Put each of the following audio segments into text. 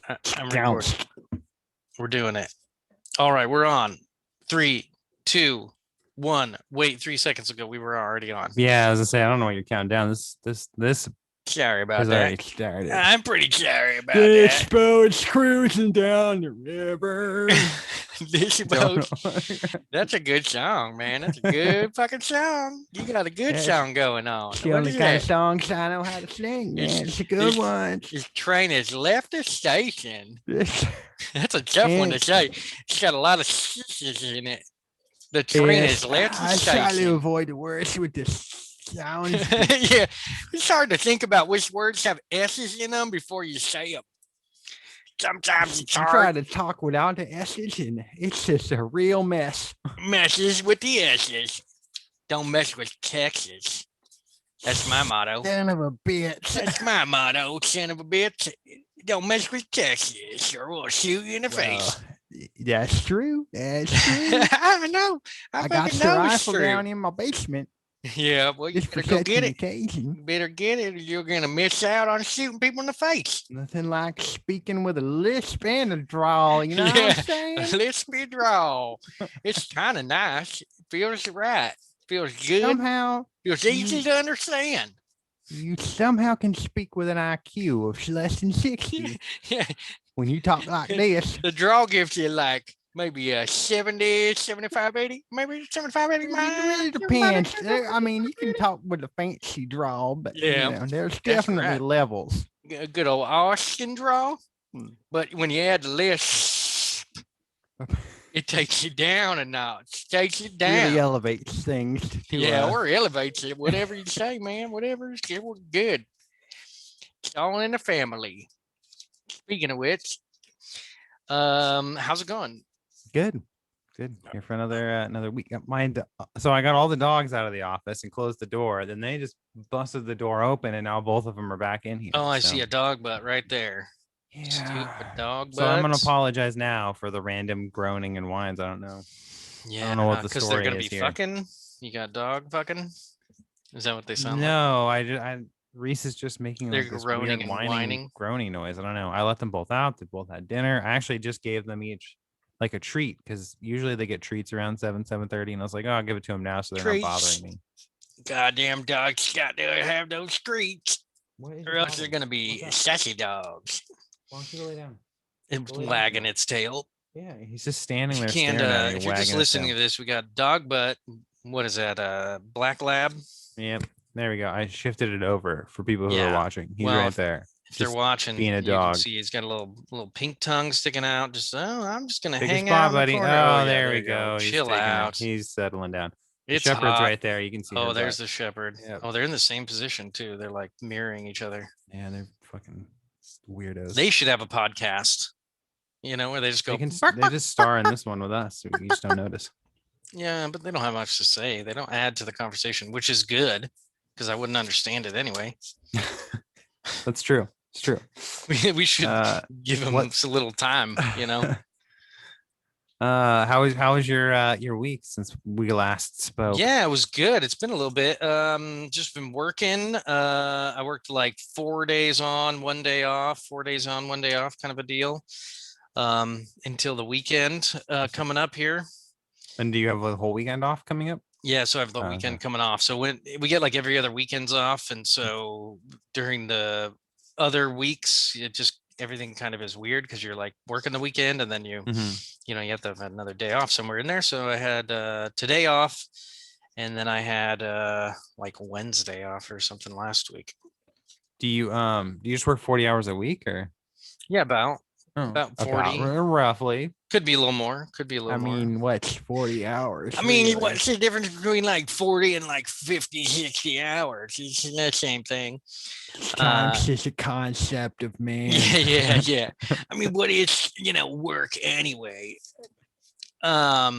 I'm recording. We're doing it. All right, we're on. 3, 2, 1. Wait, 3 seconds ago we were already on. Yeah, I was gonna say I don't know what you're counting down. This Sorry about has that. already started. I'm pretty sorry about This that. boat's cruising down the river. This boat. That's a good song, man. That's a good fucking song. You got a good song going on. It's the only kind of songs I know how to sing. It's a good one. This train has left the station. That's a tough one to say. It's got a lot of shit in it. The train has left the station. I try to avoid the words with the sounds. Yeah, it's hard to think about which words have S's in them before you say them. Sometimes it's hard. You try to talk without the S's, and it's just a real mess. Messes with the S's. Don't mess with Texas. That's my motto. Son of a bitch. That's my motto, son of a bitch. Don't mess with Texas, or we'll shoot you in the face. That's true. That's true. I know. I got the rifle down in my basement. Yeah, well, you better go get it. You better get it, or you're going to miss out on shooting people in the face. Nothing like speaking with a lisp and a drawl, you know what I'm saying? A lispy drawl. It's kind of nice. It feels right. Feels good. Somehow. Feels easy to understand. You somehow can speak with an IQ of less than 60. Yeah. When you talk like this. The draw gives you like maybe a 70, 75, 80, maybe 75, 80. It really depends. I mean, you can talk with a fancy draw, but yeah, you know, there's definitely levels. A good old Austin draw. But when you add the lisp, it takes you down a notch. Takes you down. Really elevates things. Or elevates it. Whatever you say, man. Whatever. We're good. It's all in the family. Speaking of which, how's it going? Good. Here for another week. So I got all the dogs out of the office and closed the door. Then they just busted the door open, and now both of them are back in here. Oh, I see a dog butt right there. Yeah. Stupid dog butts. So I'm gonna apologize now for the random groaning and whines. I don't know. Yeah, I don't know what the story is because they're gonna be here. fucking. You got dog fucking. Is that what they sound like? No, I Reese is just making they're like this groaning weird and whining, groaning noise. I don't know. I let them both out. They both had dinner. I actually just gave them each like a treat because usually they get treats around 7:30, and I was like, oh, I'll give it to them now so they're not bothering me. Goddamn dogs got to have those treats, or else they're gonna be sassy dogs. Why don't you go lay down? It's wagging its tail. Yeah, he's just standing there. If you're just listening to this, we got dog butt. What is that? Black lab. Yep. There we go. I shifted it over for people who are watching. He's right there. If they're watching, being a dog, you can see he's got a little pink tongue sticking out. I'm just gonna Take hang out, out, buddy. Oh, there we go. Chill out. He's settling down. The It's shepherd's hot. right there. You can see. Oh, there's the shepherd. Yep. Oh, they're in the same position too. They're like mirroring each other. Yeah, they're fucking weirdos. They should have a podcast. Where they just go. They just star in this one with us. We just don't notice. Yeah, but they don't have much to say. They don't add to the conversation, which is good because I wouldn't understand it anyway. That's true. It's true. We should give them a little time. How was your week since we last spoke? Yeah, it was good. It's been a little bit. Just been working. I worked like 4 days on, 1 day off, 4 days on, 1 day off, kind of a deal. Until the weekend coming up here. And do you have a whole weekend off coming up? Yeah, so I have the weekend coming off. So when we get like every other weekends off, and so during the other weeks, it just everything kind of is weird because you're like working the weekend, and then you you have to have another day off somewhere in there. So I had today off, and then I had like Wednesday off or something last week. Do you just work 40 hours a week or? Yeah, about 40 roughly. Could be a little more. I mean, what's 40 hours? I mean, what's the difference between like 40 and like 50, 60 hours? It's the same thing. Time's just a concept of man. Yeah. I mean, what is, work anyway? How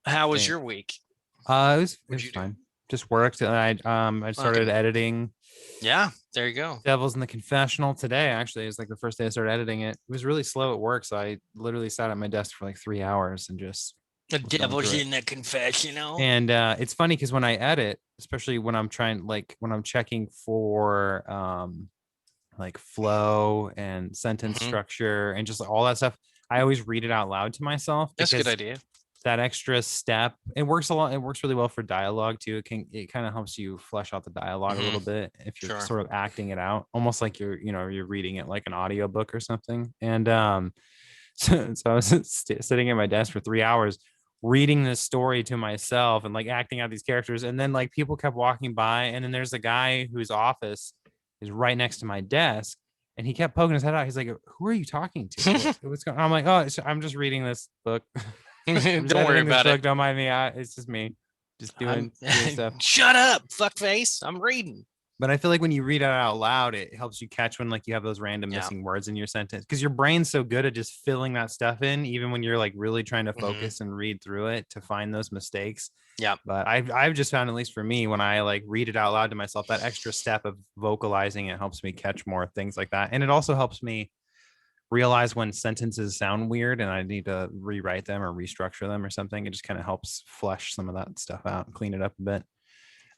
was your week? It was fine. Just worked. I started editing. Yeah, there you go. Devil's in the Confessional today. Actually, it was like the first day I started editing it. It was really slow at work, so I literally sat at my desk for like 3 hours and just. The Devil's in the Confessional. And it's funny because when I edit, especially when I'm checking for like flow and sentence structure and just all that stuff. I always read it out loud to myself That's a good because idea. that extra step, it works a lot. It works really well for dialogue too. It kind of helps you flesh out the dialogue a little bit if you're Sure. sort of acting it out, almost like you're reading it like an audiobook or something. And so I was sitting at my desk for 3 hours reading this story to myself and like acting out these characters. And then like people kept walking by, and then there's a guy whose office is right next to my desk, and he kept poking his head out. He's like, "Who are you talking to? What's going on?" I'm like, "Oh, I'm just reading this book. I'm just Don't worry editing this about book. it. Don't mind me. It's just me, just I'm doing stuff." shut up, fuckface. I'm reading. But I feel like when you read it out loud, it helps you catch when like you have those random Yeah. missing words in your sentence, because your brain's so good at just filling that stuff in, even when you're like really trying to focus and read through it to find those mistakes. Yeah. But I've just found, at least for me, when I like read it out loud to myself, that extra step of vocalizing it helps me catch more things like that. And it also helps me realize when sentences sound weird and I need to rewrite them or restructure them or something. It just kind of helps flesh some of that stuff out and clean it up a bit.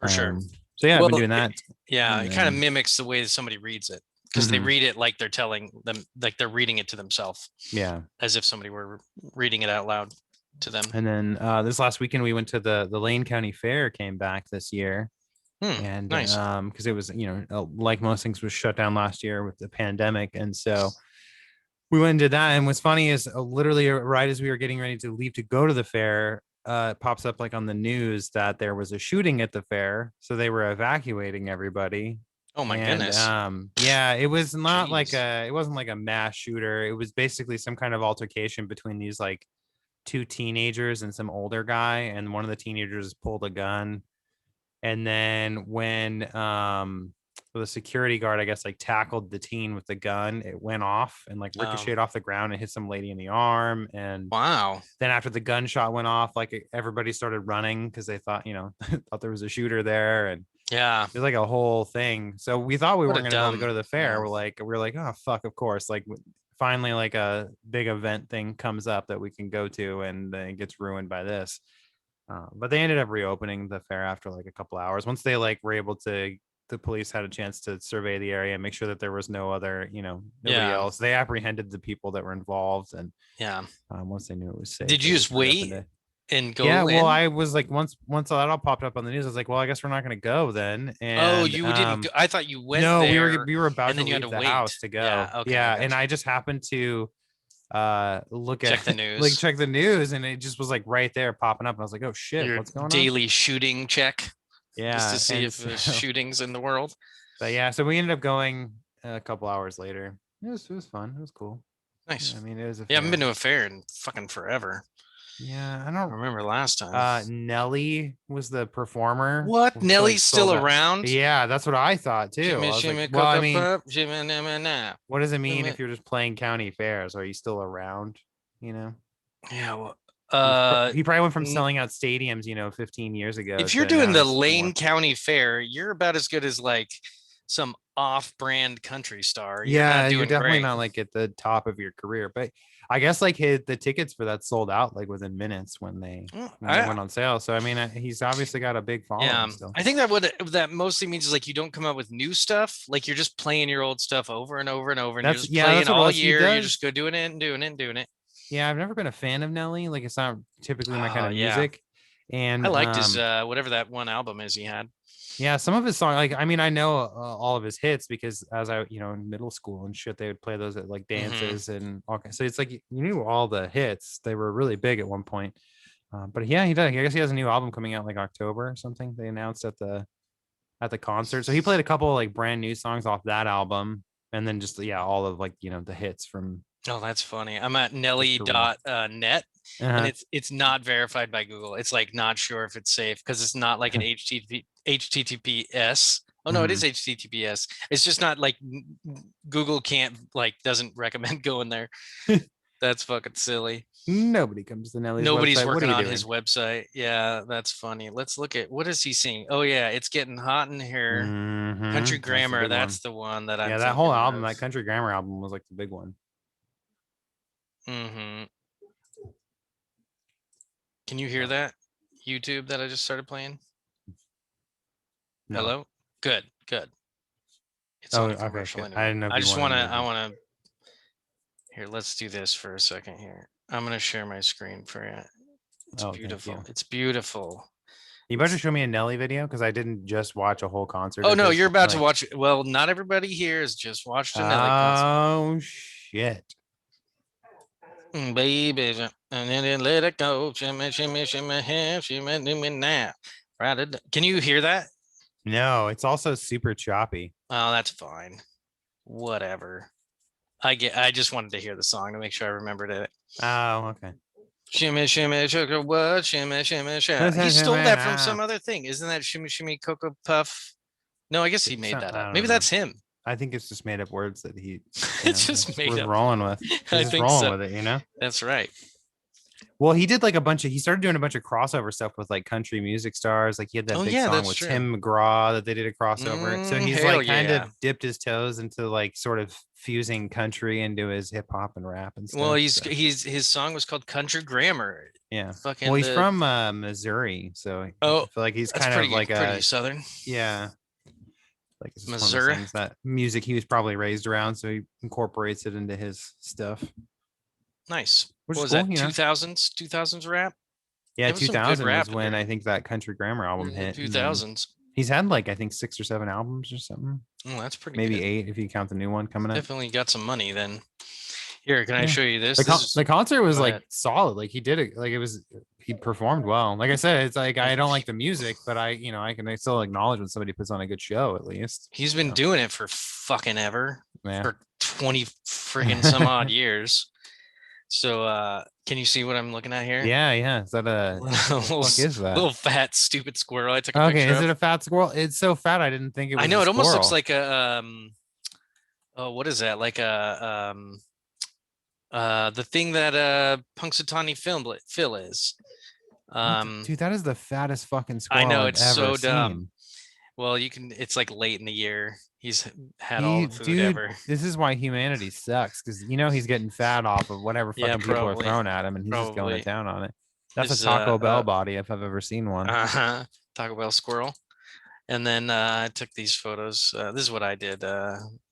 For sure. So yeah, I've been Well, doing that. yeah, And it kind of then mimics the way that somebody reads it, because they read it like they're telling them, like they're reading it to themselves, yeah. as if somebody were reading it out loud to them. And then this last weekend we went to the Lane County Fair, came back this year. And Nice. because it was, like most things, was shut down last year with the pandemic. And so we went and did that. And what's funny is literally right as we were getting ready to leave to go to the fair, it pops up like on the news that there was a shooting at the fair. So they were evacuating everybody. Oh my And goodness. yeah, it was not like Jeez. it wasn't like a mass shooter. It was basically some kind of altercation between these like two teenagers and some older guy, and one of the teenagers pulled a gun. And then when the security guard, I guess, like tackled the teen with the gun, it went off and like ricocheted off the ground and hit some lady in the arm. And Wow. then after the gunshot went off, like everybody started running because they thought, thought there was a shooter there. And Yeah. it was like a whole thing. So we thought we What a weren't going to be able to dumb. go to the fair. Yeah. We're like, oh fuck, of course. Like finally, like a big event thing comes up that we can go to, and then it gets ruined by this. But they ended up reopening the fair after like a couple hours. Once they like were able to, the police had a chance to survey the area and make sure that there was no other, nobody else. They apprehended the people that were involved, and Yeah. once they knew it was safe, Did you just wait and go yeah, well, in? I was like, once that all popped up on the news, I was like, well, I guess we're not going to go then. Oh, And you didn't go. I thought you went no, there we were about and to then you had leave to the wait. house to go. Yeah. Okay. Yeah, I and gotcha. I just happened to look Check at the like news. check the news, and it just was like right there popping up, and I was like, oh shit, Your what's going on? daily shooting check, just to Yeah, see and if so, there's shootings in the world. but yeah, so we ended up going a couple hours later. It was fun. It was cool. Nice. I mean, it was a Yeah, I haven't been fair. to a fair in fucking forever. Yeah, I I don't. remember last time. Nelly was the performer. What? So like Nellie's still sold out. around? Yeah, that's what I thought too. Jimmy, I was like, Jimmy, well, I Cocoa mean, Pup, Jimmy, Jimmy, nah. what does it mean Jimmy. if you're just playing county fairs? Are you still around? You know, Yeah. Well, he probably went from selling out stadiums, 15 years ago if you're to doing now the he's Lane more. County Fair, you're about as good as like some off-brand country star. You're Yeah, not you're doing definitely great. not like at the top of your career, but I guess like the tickets for that sold out like within minutes when they Well, went on sale. So I mean, he's obviously got a big yeah, following still. I think that what that mostly means is like you don't come out with new stuff. Like you're just playing your old stuff over and over and over, and you're just That's playing what all else he year. You're just does. go doing it and doing it and doing it. Yeah, I've never been a fan of Nelly. Like it's not typically my kind of Yeah, music. And I liked his whatever that one album is he had. yeah, some of his songs, like I mean, I know all of his hits because as I, in middle school and shit, they would play those at like dances and all kinds. So it's like you knew all the hits. They were really big at one point. But yeah, he does. I guess he has a new album coming out like October or something. They announced at the concert. So he played a couple of like brand new songs off that album, and then just all of like the hits from Oh, that's funny. I'm at his career. nelly.net and Uh-huh. it's not verified by Google. It's like not sure if it's safe because it's not like an HTTPS. Oh no, it is Mhm. HTTPS. It's just not like Google can't like doesn't recommend going there. That's fucking silly. Nobody comes to Nelly's Nobody's website. What are working you on his doing? website. Yeah, that's funny. Let's look at what is he saying? Oh yeah, it's getting hot in here. Country That's the Grammar. big one. That's the one that I'm Yeah, that whole thinking album, of. that Country Grammar album, was like the big one. Mm-hmm. Can you hear that? YouTube that I just started playing? No. Hello? Good, good. It's Oh, on a okay. commercial Good. anyway. I didn't know if I you just wanted want to. to I want to. Here, let's do this for a second. Here, I'm gonna share my screen for you. It's Oh, thank beautiful. you. It's beautiful. You better show me a Nelly video because I didn't just watch a whole concert Oh of no, his. you're about to Like, watch. Well, not everybody here has just watched a Nelly concert. oh shit! Baby, and then let it go. Shimmy, shimmy, shimmy, here, shimmy, do me now. Right. Can you hear that? No, it's also super choppy. Oh, that's fine. Whatever. I just wanted to hear the song to make sure I remembered it. Oh, okay. Shimmy, shimmy, sugar, what? Shimmy, shimmy, shimmy. He stole that from some other thing. Isn't that shimmy, shimmy, cocoa puff? No, I guess he made that up. I Maybe don't know. that's him. I think it's just made up words that he. It's just made was up. rolling with. He's I just think rolling so. with it, you know. That's right. Well, he did like a bunch of. He started doing a bunch of crossover stuff with like country music stars. Like he had that Oh big yeah, song that's with true. Tim McGraw that they did a crossover. So he's Hell like kind yeah. of dipped his toes into like sort of fusing country into his hip hop and rap and stuff. Well, so. his song was called Country Grammar. Yeah. Fucking Well, he's from Missouri, so I Oh, feel like he's that's kind of like pretty a southern. yeah. Like it's just one of those Missouri. things that music he was probably raised around, so he incorporates it into his stuff. Nice. Which What is was cool, that? you know? 2000s rap? Yeah, There was some good 2000 rap was in when there. I think that Country Grammar album hit. 2000s. He's had like I think 6 or 7 albums or something. Oh, that's pretty Maybe good. 8 if you count the new one coming up. Definitely got some money then. Here, can I Yeah. show you this? The concert was Go like ahead. solid. Like he did it. Like it was. He performed well. Like I said, it's like I don't like the music, but I can still acknowledge when somebody puts on a good show at least. He's been doing it for fucking ever. Yeah. For 20 friggin' some odd years. So can you see what I'm looking at here? Yeah. Is that a what the fuck is that? Little fat stupid squirrel I took a Okay, picture is of. it a fat squirrel? It's so fat I didn't think it was. I know a it almost looks squirrel. like a oh, what is that? Like a the thing that Punxsutawney Phil is. Dude, that is the fattest fucking squirrel I know, I've it's ever so seen. dumb. Well, it's like late in the year. He's had all the food ever. This is why humanity sucks, because he's getting fat off of whatever fucking people are throwing at him, and he's just going to town on it. That's a Taco Bell body if I've ever seen one. Taco Bell squirrel. And then I took these photos. This is what I did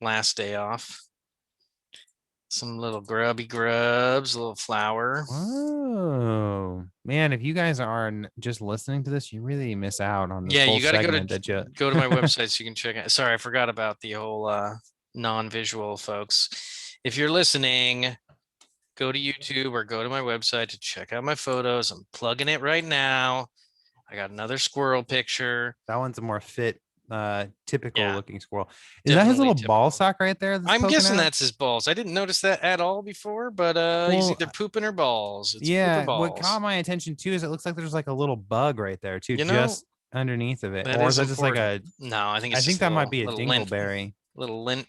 last day off. Some little grubby grubs, a little flour. Oh man, if you guys are just listening to this, you really miss out on this Yeah, whole you got to go to my website so you can check it. Sorry, I forgot about the whole non-visual folks. If you're listening, go to YouTube or go to my website to check out my photos. I'm plugging it right now. I got another squirrel picture. That one's a more fit, typical looking squirrel. Is Definitely that his little typical. ball sack right there? I'm guessing that's his balls. I didn't notice that at all before, but he's either pooping or balls. It's yeah, balls. what caught my attention too is it looks like there's like a little bug right there too, just underneath of it. Or is that just like a no? I think it's that might be a dingleberry. Little lint.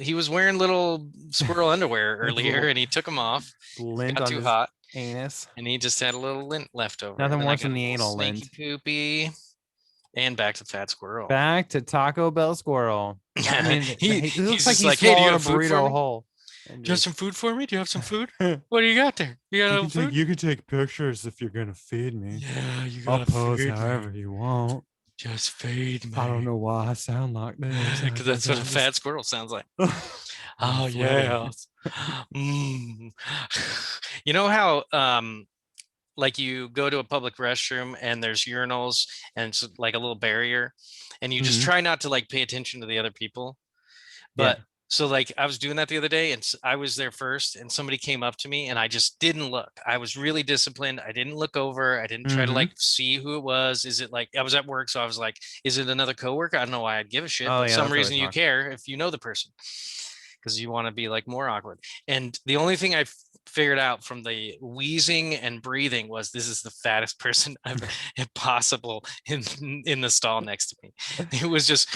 He was wearing little squirrel underwear earlier, and he took them off. Lint got on too his hot, anus, and he just had a little lint left over. Nothing worse than the anal lint. Poopy. And back to fat squirrel. Back to Taco Bell squirrel. I mean, he looks like he's like, hey, do you have a burrito hole. Do you have some food for me? Do you have some food? What do you got there? You got food? You can take pictures if you're gonna feed me. Yeah, you gotta pose however you want. Just feed me. I don't know why I sound like this. Because that's what a fat squirrel sounds like. Oh yeah. You know how like you go to a public restroom and there's urinals and it's like a little barrier and you just try not to like pay attention to the other people. But so like I was doing that the other day and I was there first and somebody came up to me and I just didn't look. I was really disciplined. I didn't look over. I didn't try to like see who it was. Is it like I was at work, so I was like, is it another coworker? I don't know why I'd give a shit. For some reason you care if you know the person because you want to be like more awkward. And the only thing I figured out from the wheezing and breathing was this is the fattest person I've possible in the stall next to me. It was just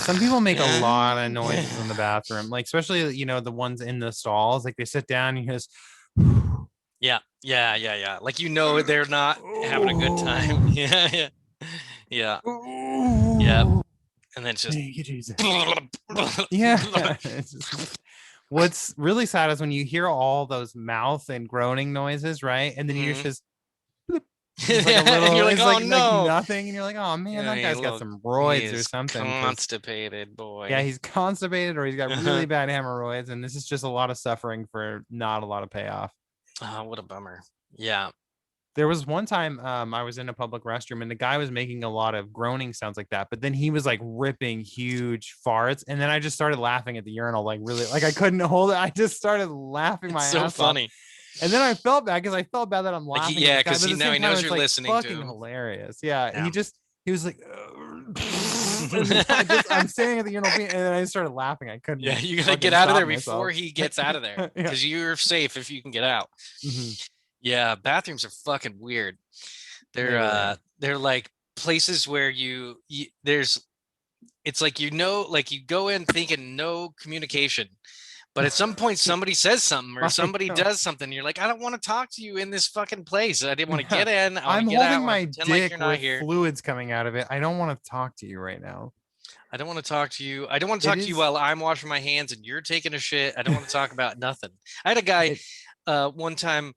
some people make a lot of noises in the bathroom, like especially the ones in the stalls, like they sit down and you just yeah like they're not having a good time. Yeah and then it's just yeah. What's really sad is when you hear all those mouth and groaning noises, right? And then you just It's just like a And you're little, like, it's oh like no. nothing. And you're like, oh man, Yeah, that he guy's got look, some he roids or is something. Cause constipated, yeah, boy. he's constipated or he's got really Uh-huh. bad hemorrhoids. And this is just a lot of suffering for not a lot of payoff. Oh, what a bummer. Yeah. There was one time I was in a public restroom and the guy was making a lot of groaning sounds like that, but then he was like ripping huge farts, and then I just started laughing at the urinal, like really, like I couldn't hold it. I just started laughing It's my so ass off, funny. and then I felt bad because I felt bad that I'm Like, laughing at yeah, this guy, because but at he the now same he time knows it's you're like listening to fucking him. hilarious. Yeah, Yeah. he was like, and then I'm standing at the urinal, and then I started laughing. I couldn't Yeah, you gotta get fucking out of stop there before myself. he gets out of there, Yeah. because you're safe if you can get out. Mm-hmm. Yeah, bathrooms are fucking weird. They really are. They're like places where you there's it's like, like you go in thinking no communication, but at some point somebody says something or I somebody know. does something. You're like, I don't want to talk to you in this fucking place. I didn't want to Yeah. get in. I want to I'm get out. I holding want to my pretend like you're dick not with here. fluids coming out of it. I don't want to talk to you right now. I don't want to talk to you. I don't want to It talk to you is while I'm washing my hands and you're taking a shit. I don't want to talk about nothing. I had a guy it one time,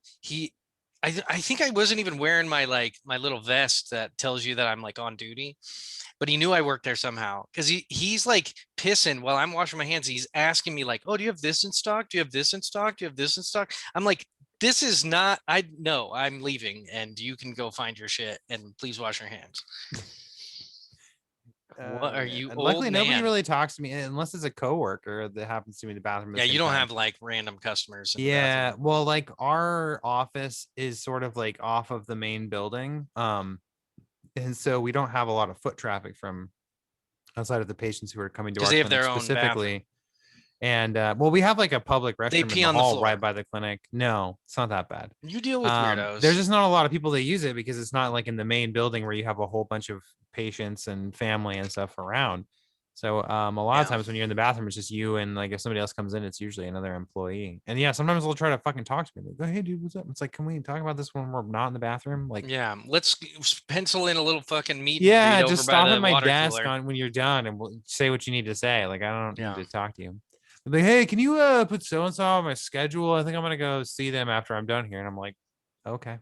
I think I wasn't even wearing my little vest that tells you that I'm like on duty, but he knew I worked there somehow, because he's like pissing while I'm washing my hands. He's asking me like, "Oh, do you have this in stock? Do you have this in stock? Do you have this in stock?" I'm like, "This is not. I no. I'm leaving, and you can go find your shit. And please wash your hands." What are man. you, And old luckily nobody man? really talks to me unless it's a coworker that happens to me in the bathroom at Yeah, the you same don't time. have like random customers in the Yeah, bathroom. well, like our office is sort of like off of the main building. And so we don't have a lot of foot traffic from outside of the patients who are coming to Because our they have clinic their own bathroom. specifically. And well, we have like a public They restroom in pee the on the hall right floor. by the clinic. No, it's not that bad. You deal with There's weirdos. just not a lot of people that use it because it's not like in the main building where you have a whole bunch of patients and family and stuff around. So a lot of Yeah. times when you're in the bathroom, it's just you, and like if somebody else comes in, it's usually another employee. And yeah, sometimes they'll try to fucking talk to me. Like, hey, dude, what's up? It's like, can we talk about this when we're not in the bathroom? Like, Yeah. Let's pencil in a little fucking meet and greet yeah, over just by stop at the my water desk cooler. on when you're done, and we'll say what you need to say. Like, I don't need Yeah. to talk to you. Like, hey, can you put so and so on my schedule? I think I'm gonna go see them after I'm done here. And I'm like, okay,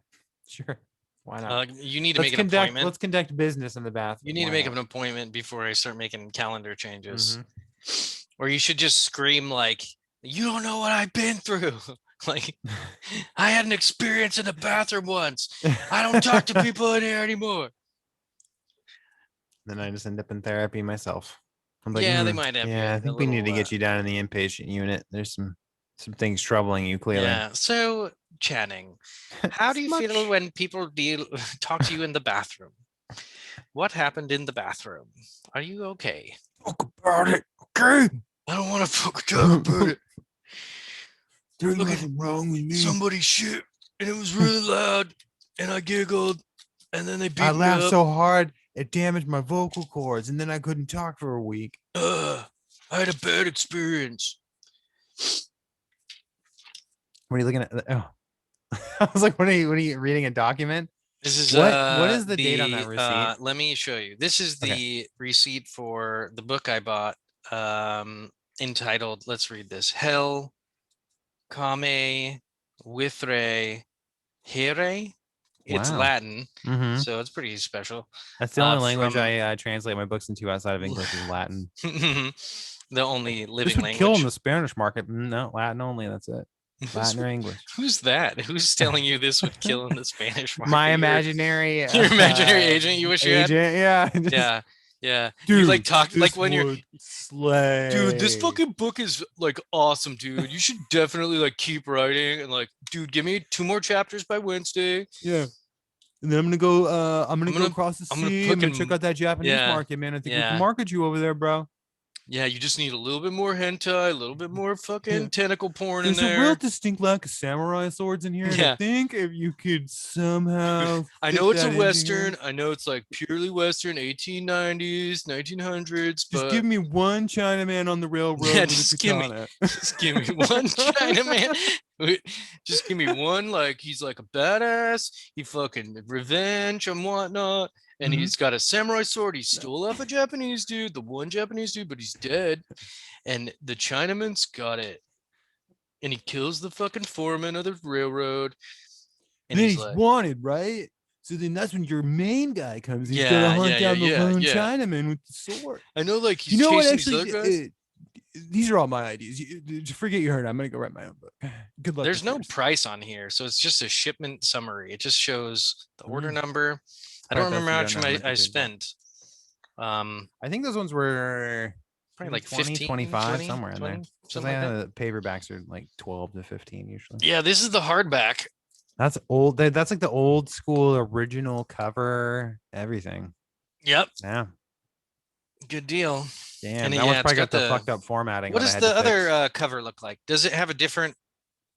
sure, why not? You need to make an appointment. Let's conduct business in the You bathroom. need to Why make not? an appointment before I start making calendar changes. Mm-hmm. Or you should just scream like, "You don't know what I've been through." Like, I had an experience in the bathroom once. I don't talk to people in here anymore. Then I just end up in therapy myself. I'm like, Yeah, they might have yeah, I a think we need little to get you down in the inpatient unit. There's some things troubling you clearly. yeah. So, Channing, how do you feel Much. when people talk to you in the bathroom? What happened in the bathroom? Are you okay? Talk about it, okay? I don't want to fucking talk about it. There's Look at nothing wrong with me. somebody shit, and it was really loud, and I giggled, and then they beat I me laughed up. so hard it damaged my vocal cords, and then I couldn't talk for a week. I had a bad experience. What are you looking at? Oh, I was like, what are you reading a document? This is What is the date on that receipt? let me show you. This is Okay. the receipt for the book I bought, entitled, let's read this. Hell Come Withre Here. It's Wow. Latin, Mm-hmm. so it's pretty special. That's the only language From I translate my books into outside of English is Latin. the only This living would kill in language. the Spanish market. No, Latin only. That's it. Latin or English. Who's that? Who's telling you this would kill in the Spanish market? My imaginary Your imaginary agent you wish you had? agent. Yeah. Yeah. Yeah. You like Dude, talk like this when you're, would slay. dude, this fucking book is like awesome, dude. You should definitely like keep writing and like, dude, give me 2 more chapters by Wednesday. Yeah. And then I'm gonna go. I'm gonna I'm go gonna across the I'm gonna sea. I'm gonna check fucking, out that Japanese yeah. market, man. I think we can Yeah. market you over there, bro. Yeah, you just need a little bit more hentai, a little bit more Yeah. fucking tentacle porn There's in a real there. distinct lack of samurai swords in here, and I Yeah. think if you could somehow I fit know it's a that into here, Western. I know it's like purely Western, 1890s, 1900s, just give but me one Chinaman on the railroad yeah, with a katana. just give me one Chinaman. Just give me one, like he's like a badass. He fucking revenge and whatnot, and Mhm. he's got a samurai sword. He stole off a Japanese dude, the one Japanese dude, but he's dead. And the Chinaman's got it, and he kills the fucking foreman of the railroad. And Then he's he's like, wanted, right? So then that's when your main guy comes. He's got to Yeah, hunt yeah, yeah, down the yeah, lone yeah. Chinaman with the sword. I know, like You he's know what? chasing these Actually, other guys. these are all my ideas. Forget your hurt. I'm gonna go write my own book. Good luck There's with no yours. price on here, so it's just a shipment summary. It just shows the order number. I don't Probably best remember you how don't know how much much I you paid for it. spent. I think those ones were Probably maybe like 20, 15, 25, 20, somewhere in there. 20, Because something like that. the paperbacks are like 12 to 15 usually. Yeah, this is the hardback. That's old. That's like the old school original cover, everything. Yep, Yeah. good deal. Damn. And That one's yeah, it's probably got got the the. fucked up formatting What that I does had to the other fix. cover look like? Does it have a different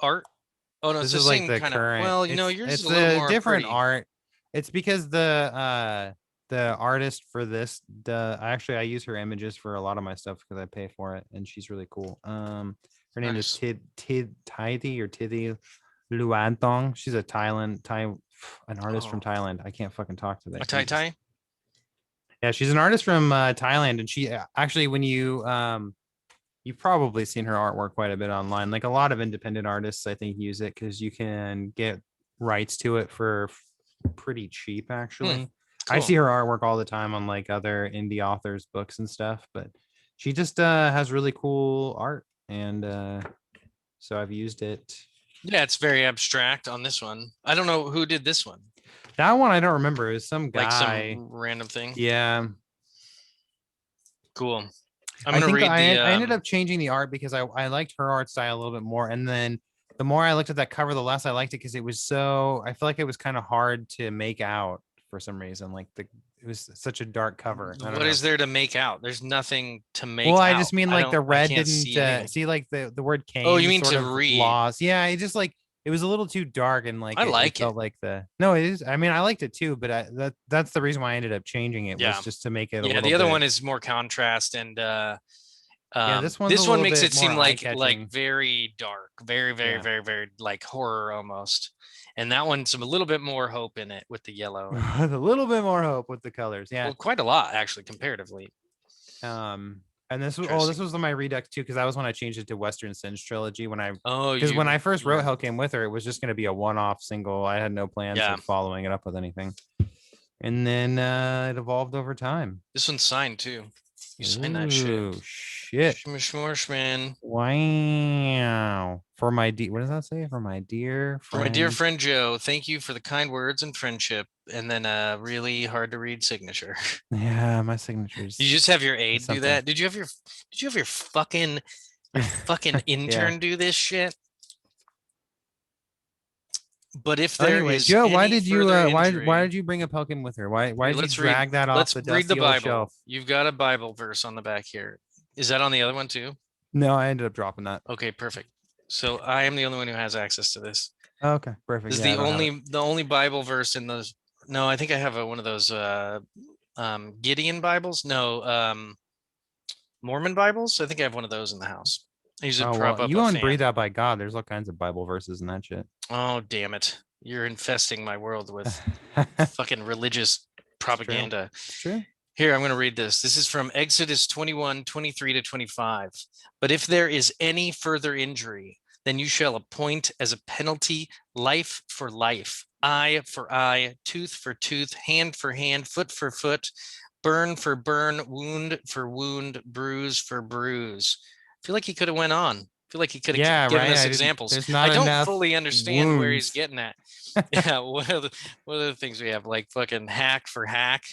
art? Oh no, it's This the is like same the kind of. current. Well, It's yours is it's a little a more different pretty. art. It's because the artist for this, actually I use her images for a lot of my stuff because I pay for it and she's really cool. Her name is Nice. Tidy or Tithi Luantong. She's a an artist from Oh, Thailand. I can't fucking talk a today. tie Jesus. tie. Yeah, she's an artist from Thailand, and she actually, when you've probably seen her artwork quite a bit online. Like a lot of independent artists, I think use it because you can get rights to it for pretty cheap. Actually, I Cool. see her artwork all the time on like other indie authors' books and stuff. But she just has really cool art, and so I've used it. Yeah, it's very abstract on this one. I don't know who did this one. That one I don't remember. It was some Like some guy. random thing. Yeah, Cool. I'm I gonna think read the. I ended up changing the art because I liked her art style a little bit more. And then the more I looked at that cover, the less I liked it because it was so, I feel like it was kind of hard to make out for some reason. Like it was such a dark cover. I don't What know. is there to make out? There's nothing to Well, make I out. just mean I like don't. the I red can't didn't see anything. see like the word Oh, you came mean sort to of read? lost. Yeah, it just like it was a little too dark and like I it like it. felt like the no, it is. I mean, I liked it too, but that's the reason why I ended up changing it was Yeah. just to make it a Yeah. little The other one bit. is more contrast, and Yeah, this one's a this one little makes it bit more seem eye like catching. very dark, very, very, Yeah. very, very like horror almost. And that one's a little bit more hope in it with the yellow. With a little bit more hope with the colors. Yeah. Well, quite a lot actually, comparatively. And this Interesting. was on my redux too, because that was when I changed it to Western Sins trilogy Oh, because when I first wrote yeah, Hell Came With Her, it was just gonna be a one-off single. I had no plans yeah. of following it up with anything. And then it evolved over time. This one's signed too. You signed that shit. Ooh, shit. Shmush, man. Wow. For my what does that say? For my dear For my dear friend. friend Joe, thank you for the kind words and friendship, and then a really hard to read signature. Yeah, my You signature's just have your it's aide do something. that? Did you have your fucking Yeah. intern do this shit? But if there Anyway, is Joe, why any did you further why injury, did you bring up Pelican with her? Why here, did you drag that off let's the read the dusty old Bible. shelf? You've got a Bible verse on the back here. Is that on the other one too? No, I ended up dropping that. Okay, perfect. So I am the only one who has access to this. Okay, perfect. This is Yeah, I the don't have it. only Bible verse in those. No, I think I have one of those Gideon Bibles. No, Mormon Bibles. I think I have one of those in the house. I use it to Oh prop well, up you a own Breathe fan. Out by God. There's all kinds of Bible verses and that shit. Oh, damn it. You're infesting my world with It's fucking religious true. propaganda. It's true. Here, I'm going to read this. This is from Exodus 21:23-25. But if there is any further injury, then you shall appoint as a penalty life for life, eye for eye, tooth for tooth, hand for hand, foot for foot, burn for burn, wound for wound, bruise for bruise. I feel like he could have went on. I feel like he could have Yeah, given right. us I didn't. examples. There's I not don't enough fully understand where he's wounds. getting at. Yeah, what are the things we have? Like fucking hack for hack,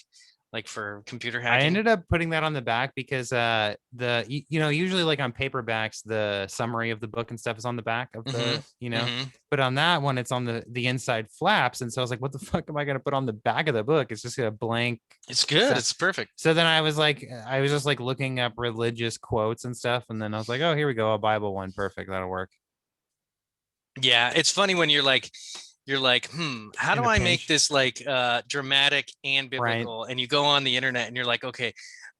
like for computer I hacking. ended up putting that on the back because usually like on paperbacks the summary of the book and stuff is on the back of the Mm-hmm. Mm-hmm. but on that one it's on the inside flaps, and so I was like, what the fuck am I going to put on the back of the book? It's just a blank. It's good. It's perfect. So then I was just like looking up religious quotes and stuff, and then I was like, oh, here we go, a Bible one, perfect, that'll work. Yeah, it's funny when you're like, how In do a I make pinch, this like dramatic and right? biblical? And you go on the internet and you're like, okay,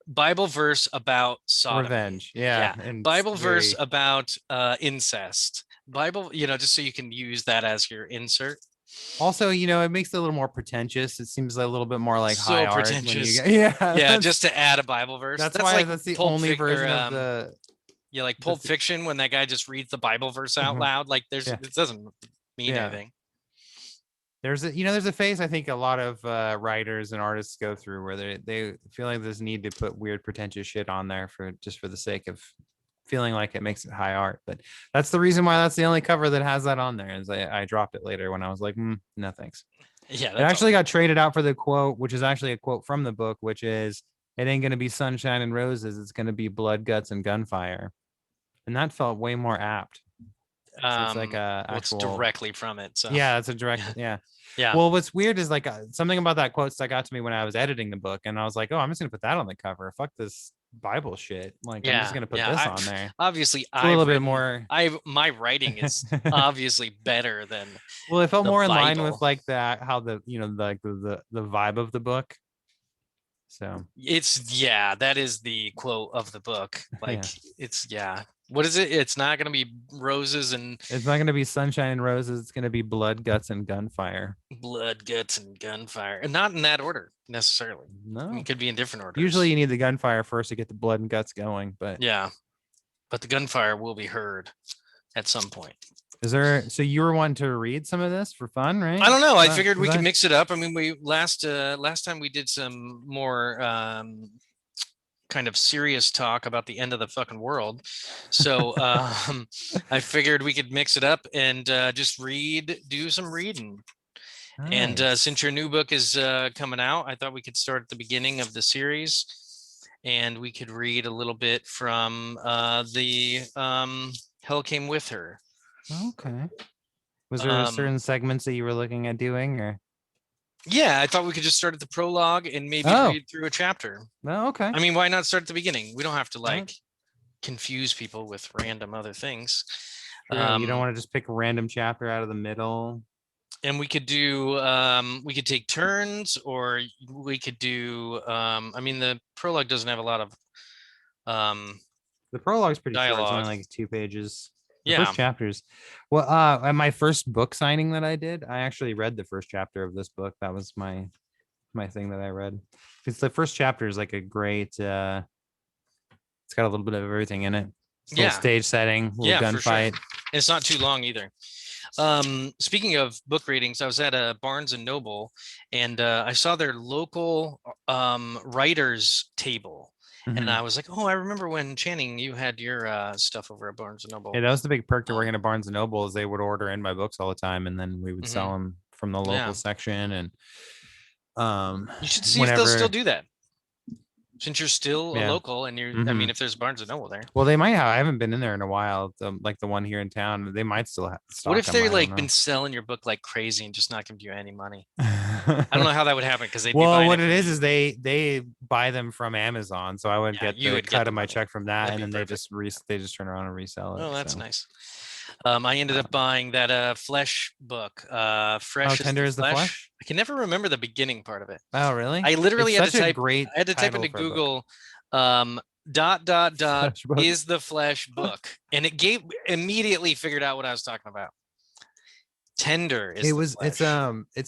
Bible verse about sodomy. Revenge, yeah, Yeah. and it's Bible verse very about incest. Bible, just so you can use that as your insert. also, it makes it a little more pretentious. It seems a little bit more like high So art when you pretentious. get, yeah, Yeah, just to add a Bible verse. that's That's why like that's the Pulp only Fic or version of the yeah, like Pulp that's the, Fiction when that guy just reads the Bible verse out mhm, loud. Like yeah, it doesn't mean yeah. anything. there's a phase I think a lot of writers and artists go through where they feel like there's need to put weird pretentious shit on there for the sake of feeling like it makes it high art. But that's the reason why that's the only cover that has that on there. Is I dropped it later when I was like, no thanks. Yeah, It that's all actually right. got traded out for the quote, which is actually a quote from the book, which is, "It ain't gonna be sunshine and roses. It's gonna be blood, guts, and gunfire." And that felt way more apt. So it's like a Well, it's actual, directly from it. So yeah, that's a direct, yeah. yeah. Yeah. Well, what's weird is like something about that quote stuck out to me when I was editing the book, and I was like, oh, I'm just gonna put that on the cover. Fuck this Bible shit. Like, I'm just Yeah. gonna put Yeah. this on there. Obviously It's a little bit more. my writing is obviously better than Well, it felt the more in line with Bible. like that, how the like the vibe of the book. So That is the quote of the book. Like yeah, yeah. What is it? It's not gonna be roses and it's not gonna be sunshine and roses. It's gonna be blood, guts, and gunfire. blood, guts, and gunfire. And not in that order necessarily. I mean, No, it could be in different usually orders. you need the gunfire first to get the blood and guts going. But Yeah. But the gunfire will be heard at some point. is there? So you were wanting to read some of this for fun, right? I don't know. I Well, figured we 'cause could mix it up. I mean, we last time we did some more kind of serious talk about the end of the fucking world. So I figured we could mix it up and just do some reading. And nice. since your new book is coming out, I thought we could start at the beginning of the series, and we could read a little bit from the Hell Came With Her. Okay. Was there certain segments that you were looking at doing, or? Yeah, I thought we could just start at the prologue and maybe Oh, read through a chapter. well, okay. I mean, why not start at the beginning? We don't have to All right. like confuse people with random other things. You don't want to just pick a random chapter out of the middle. And we could do we could take turns, or we could do I mean, the prologue doesn't have a lot of The prologue's pretty short. It's dialogue. only like 2 pages. The Yeah. first chapters. Well, at my first book signing that I did, I actually read the first chapter of this book. That was my thing that I read. Because the first chapter is like a great it's got a little bit of everything in it. It's a little stage setting, little gunfight. Sure. It's not too long either. Speaking of book ratings, I was at a Barnes and Noble, and I saw their local writers table. And I was like, oh, I remember when Channing, you had your stuff over at Barnes and Noble. Yeah, that was the big perk to working at Barnes and Noble, is they would order in my books all the time, and then we would sell them from the local section. And you should see if they'll still do that, since you're still a local, and you're I mean, if there's Barnes and Noble there. Well, they might have. I haven't been in there in a while. Like the one here in town, they might still have stock. What if they're like been selling your book like crazy and just not giving you any money? I don't know how that would happen, because they what it is they buy them from Amazon, so I would get the cut of my check from that. That'd and then they just turn around and resell it. Oh, that's nice. I ended up buying that Flesh book. Fresh. How tender is the flesh? I can never remember the beginning part of it. Oh, really? I literally had to type. I had to type into Google dot is the flesh book, and it immediately figured out what I was talking about. Tender is it's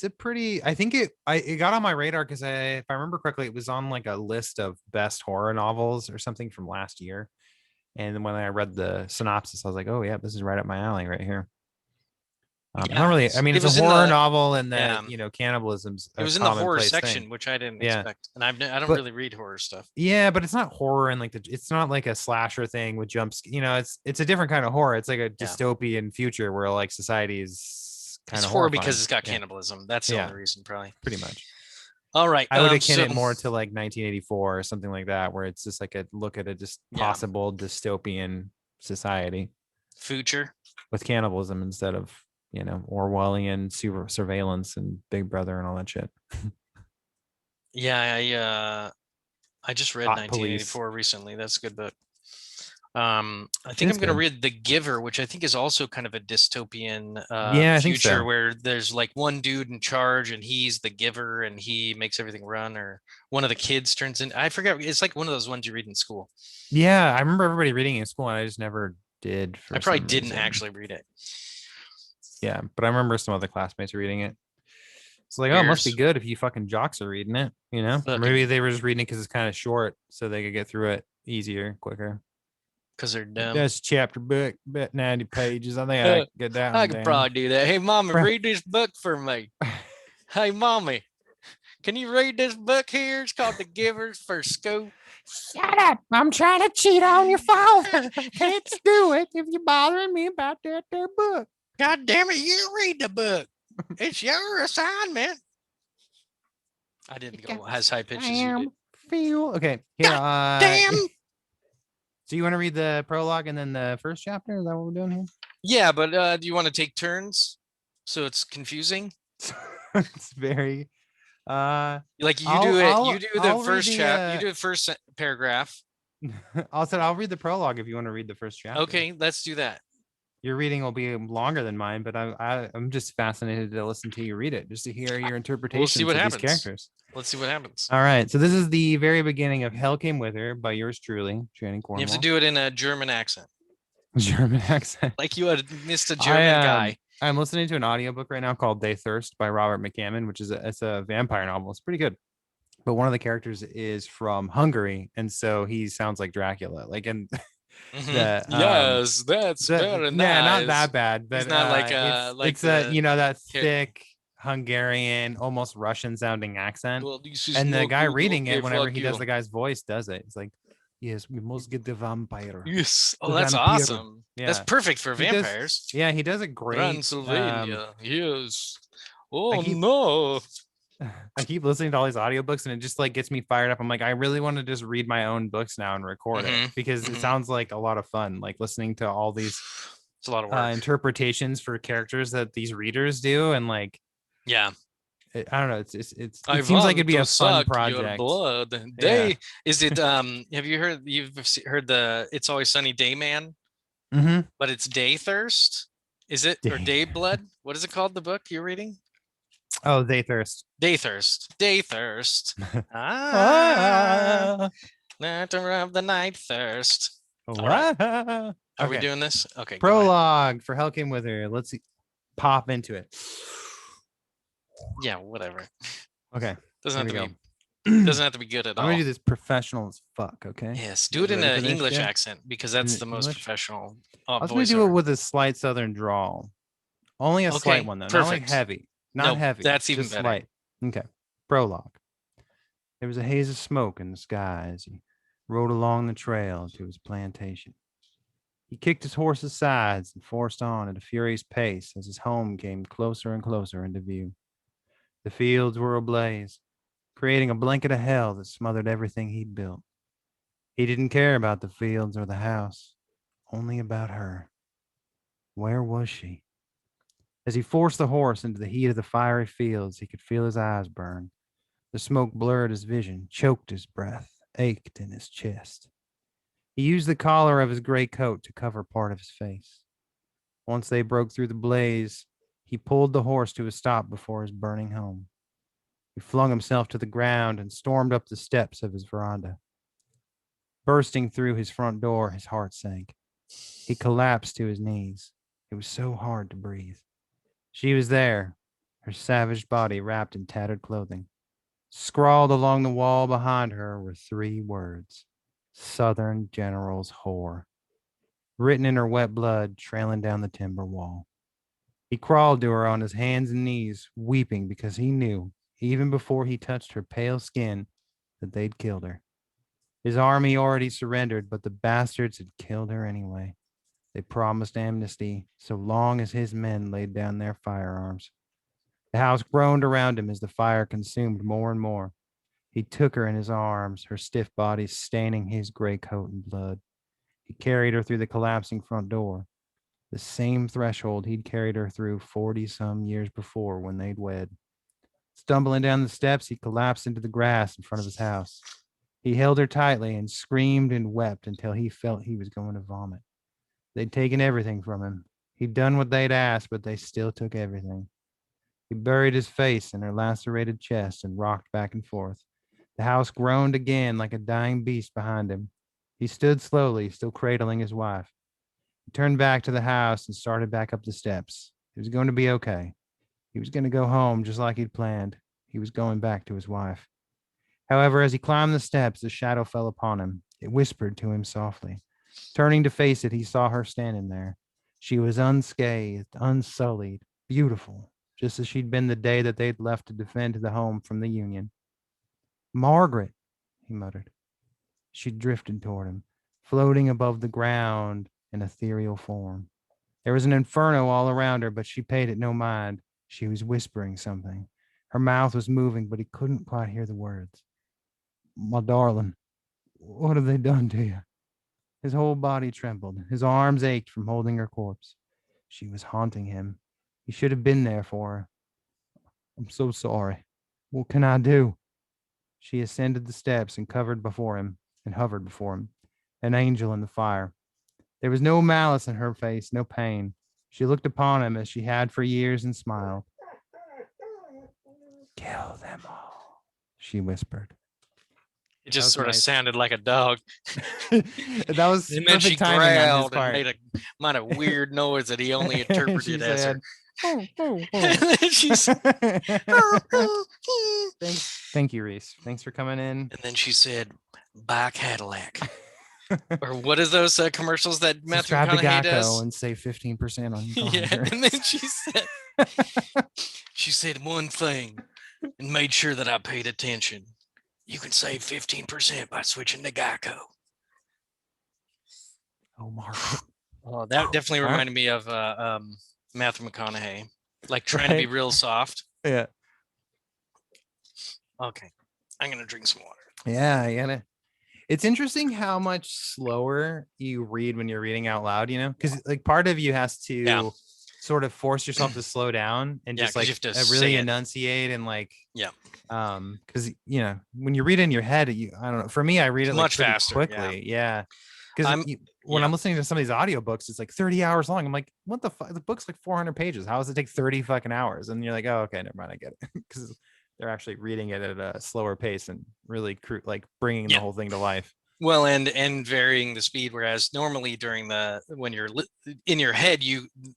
a pretty, I think it got on my radar because if I remember correctly, it was on like a list of best horror novels or something from last year. And then when I read the synopsis, I was like, oh yeah, this is right up my alley right here. Not really. I mean, it's a horror novel, and that cannibalism's. It was in the horror section, which I didn't expect, and I don't really read horror stuff. Yeah, but it's not horror, and like it's not like a slasher thing with jumps. It's a different kind of horror. It's like a dystopian future where like society is kind of horror because it's got cannibalism. That's the only reason, probably. Pretty much. All right. I would akin it more to like 1984 or something like that, where it's just like a look at a just possible dystopian society. Future. With cannibalism instead of, Orwellian surveillance and Big Brother and all that shit. Yeah, I just read 1984 recently. That's a good book. I think I'm going to read The Giver, which I think is also kind of a dystopian future where there's like one dude in charge and he's the giver and he makes everything run, or one of the kids turns in. I forget. It's like one of those ones you read in school. Yeah, I remember everybody reading it in school, and I just never did. I probably didn't actually read it. Yeah, but I remember some other classmates reading it. It's like, oh, it must be good if you fucking jocks are reading it, Maybe they were just reading it because it's kind of short, so they could get through it easier, quicker. Because they're dumb. That's chapter book, about 90 pages. I think I could get that. I could probably do that. Hey, Mama, read this book for me. Hey, mommy, can you read this book here? It's called The Giver's First School. Shut up. I'm trying to cheat on your father. Can't do it if you're bothering me about that there book. God damn it, you read the book. It's your assignment. I didn't go as high pitch as you did. Feel okay. Here, Damn. So you want to read the prologue and then the first chapter? Is that what we're doing here? Yeah, but do you want to take turns so it's confusing? It's very like you I'll- do it. I'll- You do I'll the read first chapter. You do the first paragraph. I'll read the prologue if you want to read the first chapter. Okay, let's do that. Your reading will be longer than mine, but I'm just fascinated to listen to you read it, just to hear your interpretation of these characters. Let's see what happens. All right, so this is the very beginning of Hell Came With Her by yours truly, Channing Cornwall. You have to do it in a German accent. German accent. Like you had missed a German guy. I'm listening to an audiobook right now called They Thirst by Robert McCammon, which is it's a vampire novel. It's pretty good. But one of the characters is from Hungary, and so he sounds like Dracula. Like, and yes, that's very nice. Yeah, not that bad, but it's not it's that thick Hungarian, almost Russian sounding accent. Well, and the guy reading it, whenever he does the guy's voice, does it. It's like, yes, we must get the vampire. Yes. Oh, that's awesome. Yeah. That's perfect for vampires. He does it great. Transylvania. Yes. Oh, no. I keep listening to all these audiobooks and it just like gets me fired up. I'm like, I really want to just read my own books now and record it because it sounds like a lot of fun. Like listening to all these it's a lot of work. Interpretations for characters that these readers do. And like, yeah, I don't know. It seems like it'd be a fun project. Blood. Day. Is it, have you heard the It's Always Sunny Day Man? But it's Day Thirst. Is it, or Day Blood? What is it called? The book you're reading? Oh, They Thirst. Day Thirst. Day Thirst. Matter of the night thirst. Right. Are we doing this? Okay. Prologue for Hell Came With Her. Let's pop into it. Yeah, whatever. Okay. Doesn't have to be good at all. I'm gonna do this professional as fuck. Okay. Yes, do it in an English accent because that's the most professional. I was gonna do it with a slight Southern drawl. Only a slight one though. Perfect. Not like heavy. Not heavy. That's even better. Slight. Okay. Prologue. There was a haze of smoke in the sky as he rode along the trail to his plantation. He kicked his horse's sides and forced on at a furious pace as his home came closer and closer into view. The fields were ablaze, creating a blanket of hell that smothered everything he'd built. He didn't care about the fields or the house, only about her. Where was she? As he forced the horse into the heat of the fiery fields, he could feel his eyes burn. The smoke blurred his vision, choked his breath, ached in his chest. He used the collar of his gray coat to cover part of his face. Once they broke through the blaze, he pulled the horse to a stop before his burning home. He flung himself to the ground and stormed up the steps of his veranda. Bursting through his front door, his heart sank. He collapsed to his knees. It was so hard to breathe. She was there, her savage body wrapped in tattered clothing. Scrawled along the wall behind her were 3 words: Southern General's Whore, written in her wet blood, trailing down the timber wall. He crawled to her on his hands and knees, weeping because he knew, even before he touched her pale skin, that they'd killed her. His army already surrendered, but the bastards had killed her anyway. They promised amnesty so long as his men laid down their firearms. The house groaned around him as the fire consumed more and more. He took her in his arms, her stiff body staining his gray coat in blood. He carried her through the collapsing front door, the same threshold he'd carried her through 40-some years before when they'd wed. Stumbling down the steps, he collapsed into the grass in front of his house. He held her tightly and screamed and wept until he felt he was going to vomit. They'd taken everything from him. He'd done what they'd asked, but they still took everything. He buried his face in her lacerated chest and rocked back and forth. The house groaned again like a dying beast behind him. He stood slowly, still cradling his wife. He turned back to the house and started back up the steps. It was going to be okay. He was going to go home just like he'd planned. He was going back to his wife. However, as he climbed the steps, a shadow fell upon him. It whispered to him softly. Turning to face it, he saw her standing there. She was unscathed, unsullied, beautiful, just as she'd been the day that they'd left to defend the home from the Union. Margaret, he muttered. She drifted toward him, floating above the ground in ethereal form. There was an inferno all around her, but she paid it no mind. She was whispering something. Her mouth was moving, but he couldn't quite hear the words. My darling, what have they done to you? His whole body trembled. His arms ached from holding her corpse. She was haunting him. He should have been there for her. I'm so sorry. What can I do? She ascended the steps and hovered before him, an angel in the fire. There was no malice in her face, no pain. She looked upon him as she had for years and smiled. Kill them all, she whispered. It just sort of sounded like a dog. That was and then she timing on his growled part. and made a weird noise that he only interpreted as said, her. Thank you, Reese. Thanks for coming in. And then she said, "Buy Cadillac." Or what is those commercials that Matthew McConaughey does? And save 15% on your car. Yeah, and then she said one thing and made sure that I paid attention. You can save 15% by switching to Geico. Oh, Mark. Oh, that definitely reminded me of Matthew McConaughey, like trying to be real soft. Yeah. Okay, I'm gonna drink some water. Yeah, I gotta. It's interesting how much slower you read when you're reading out loud, you know, because like part of you has to sort of force yourself to slow down and just like really enunciate and like, because you know, when you read in your head, I don't know, for me, I read it much like faster quickly. Yeah. Because when I'm listening to some of these audiobooks, it's like 30 hours long. I'm like, what the fuck? The book's like 400 pages. How does it take 30 fucking hours? And you're like, oh, okay, never mind. I get it. Because they're actually reading it at a slower pace and really like bringing the whole thing to life. Well, and varying the speed. Whereas normally when you're in your head,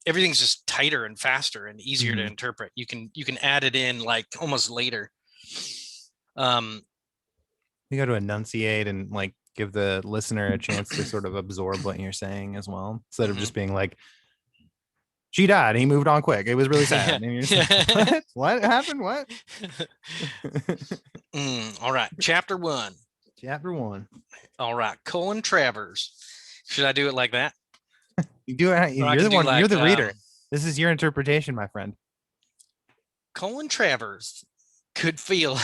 everything's just tighter and faster and easier to interpret. You can add it in like almost later. You got to enunciate and like give the listener a chance to sort of absorb what you're saying as well, instead of just being like, she died, he moved on quick, it was really sad. And you're just like, what happened? What? All right, chapter one. All right, Colin Travers. Should I do it like that? You do it. You're the one. You're the reader. This is your interpretation, my friend. Colin Travers could feel.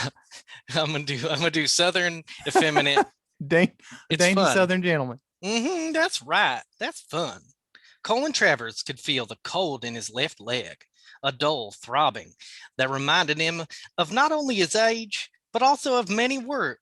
I'm gonna do Southern effeminate. Dainty Southern gentleman. That's right. That's fun. Colin Travers could feel the cold in his left leg, a dull throbbing that reminded him of not only his age, but also of many words.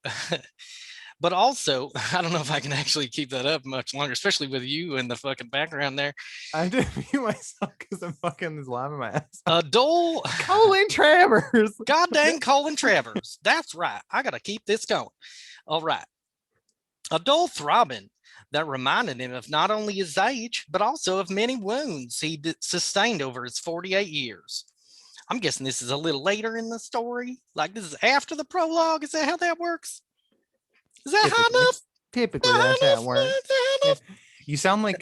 But also, I don't know if I can actually keep that up much longer, especially with you in the fucking background there. I did mute myself because I'm fucking laughing my ass off. A dull Colin Travers. God dang Colin Travers. That's right. I got to keep this going. All right. A dull throbbing that reminded him of not only his age, but also of many wounds he'd sustained over his 48 years. I'm guessing this is a little later in the story. Like this is after the prologue. Is that how that works? Is that high enough? Typically, that's how it works. You sound like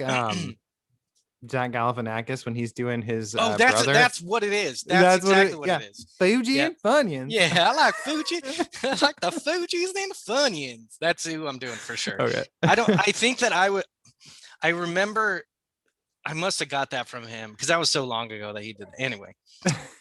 Jack Galifianakis when he's doing his brother. That's what it is. That's exactly what it is. Fuji and Funyuns. Yeah, I like Fuji. I like the Fujis and the Funyuns. That's who I'm doing for sure. Okay. I think that I remember I must have got that from him because that was so long ago that he did. Anyway,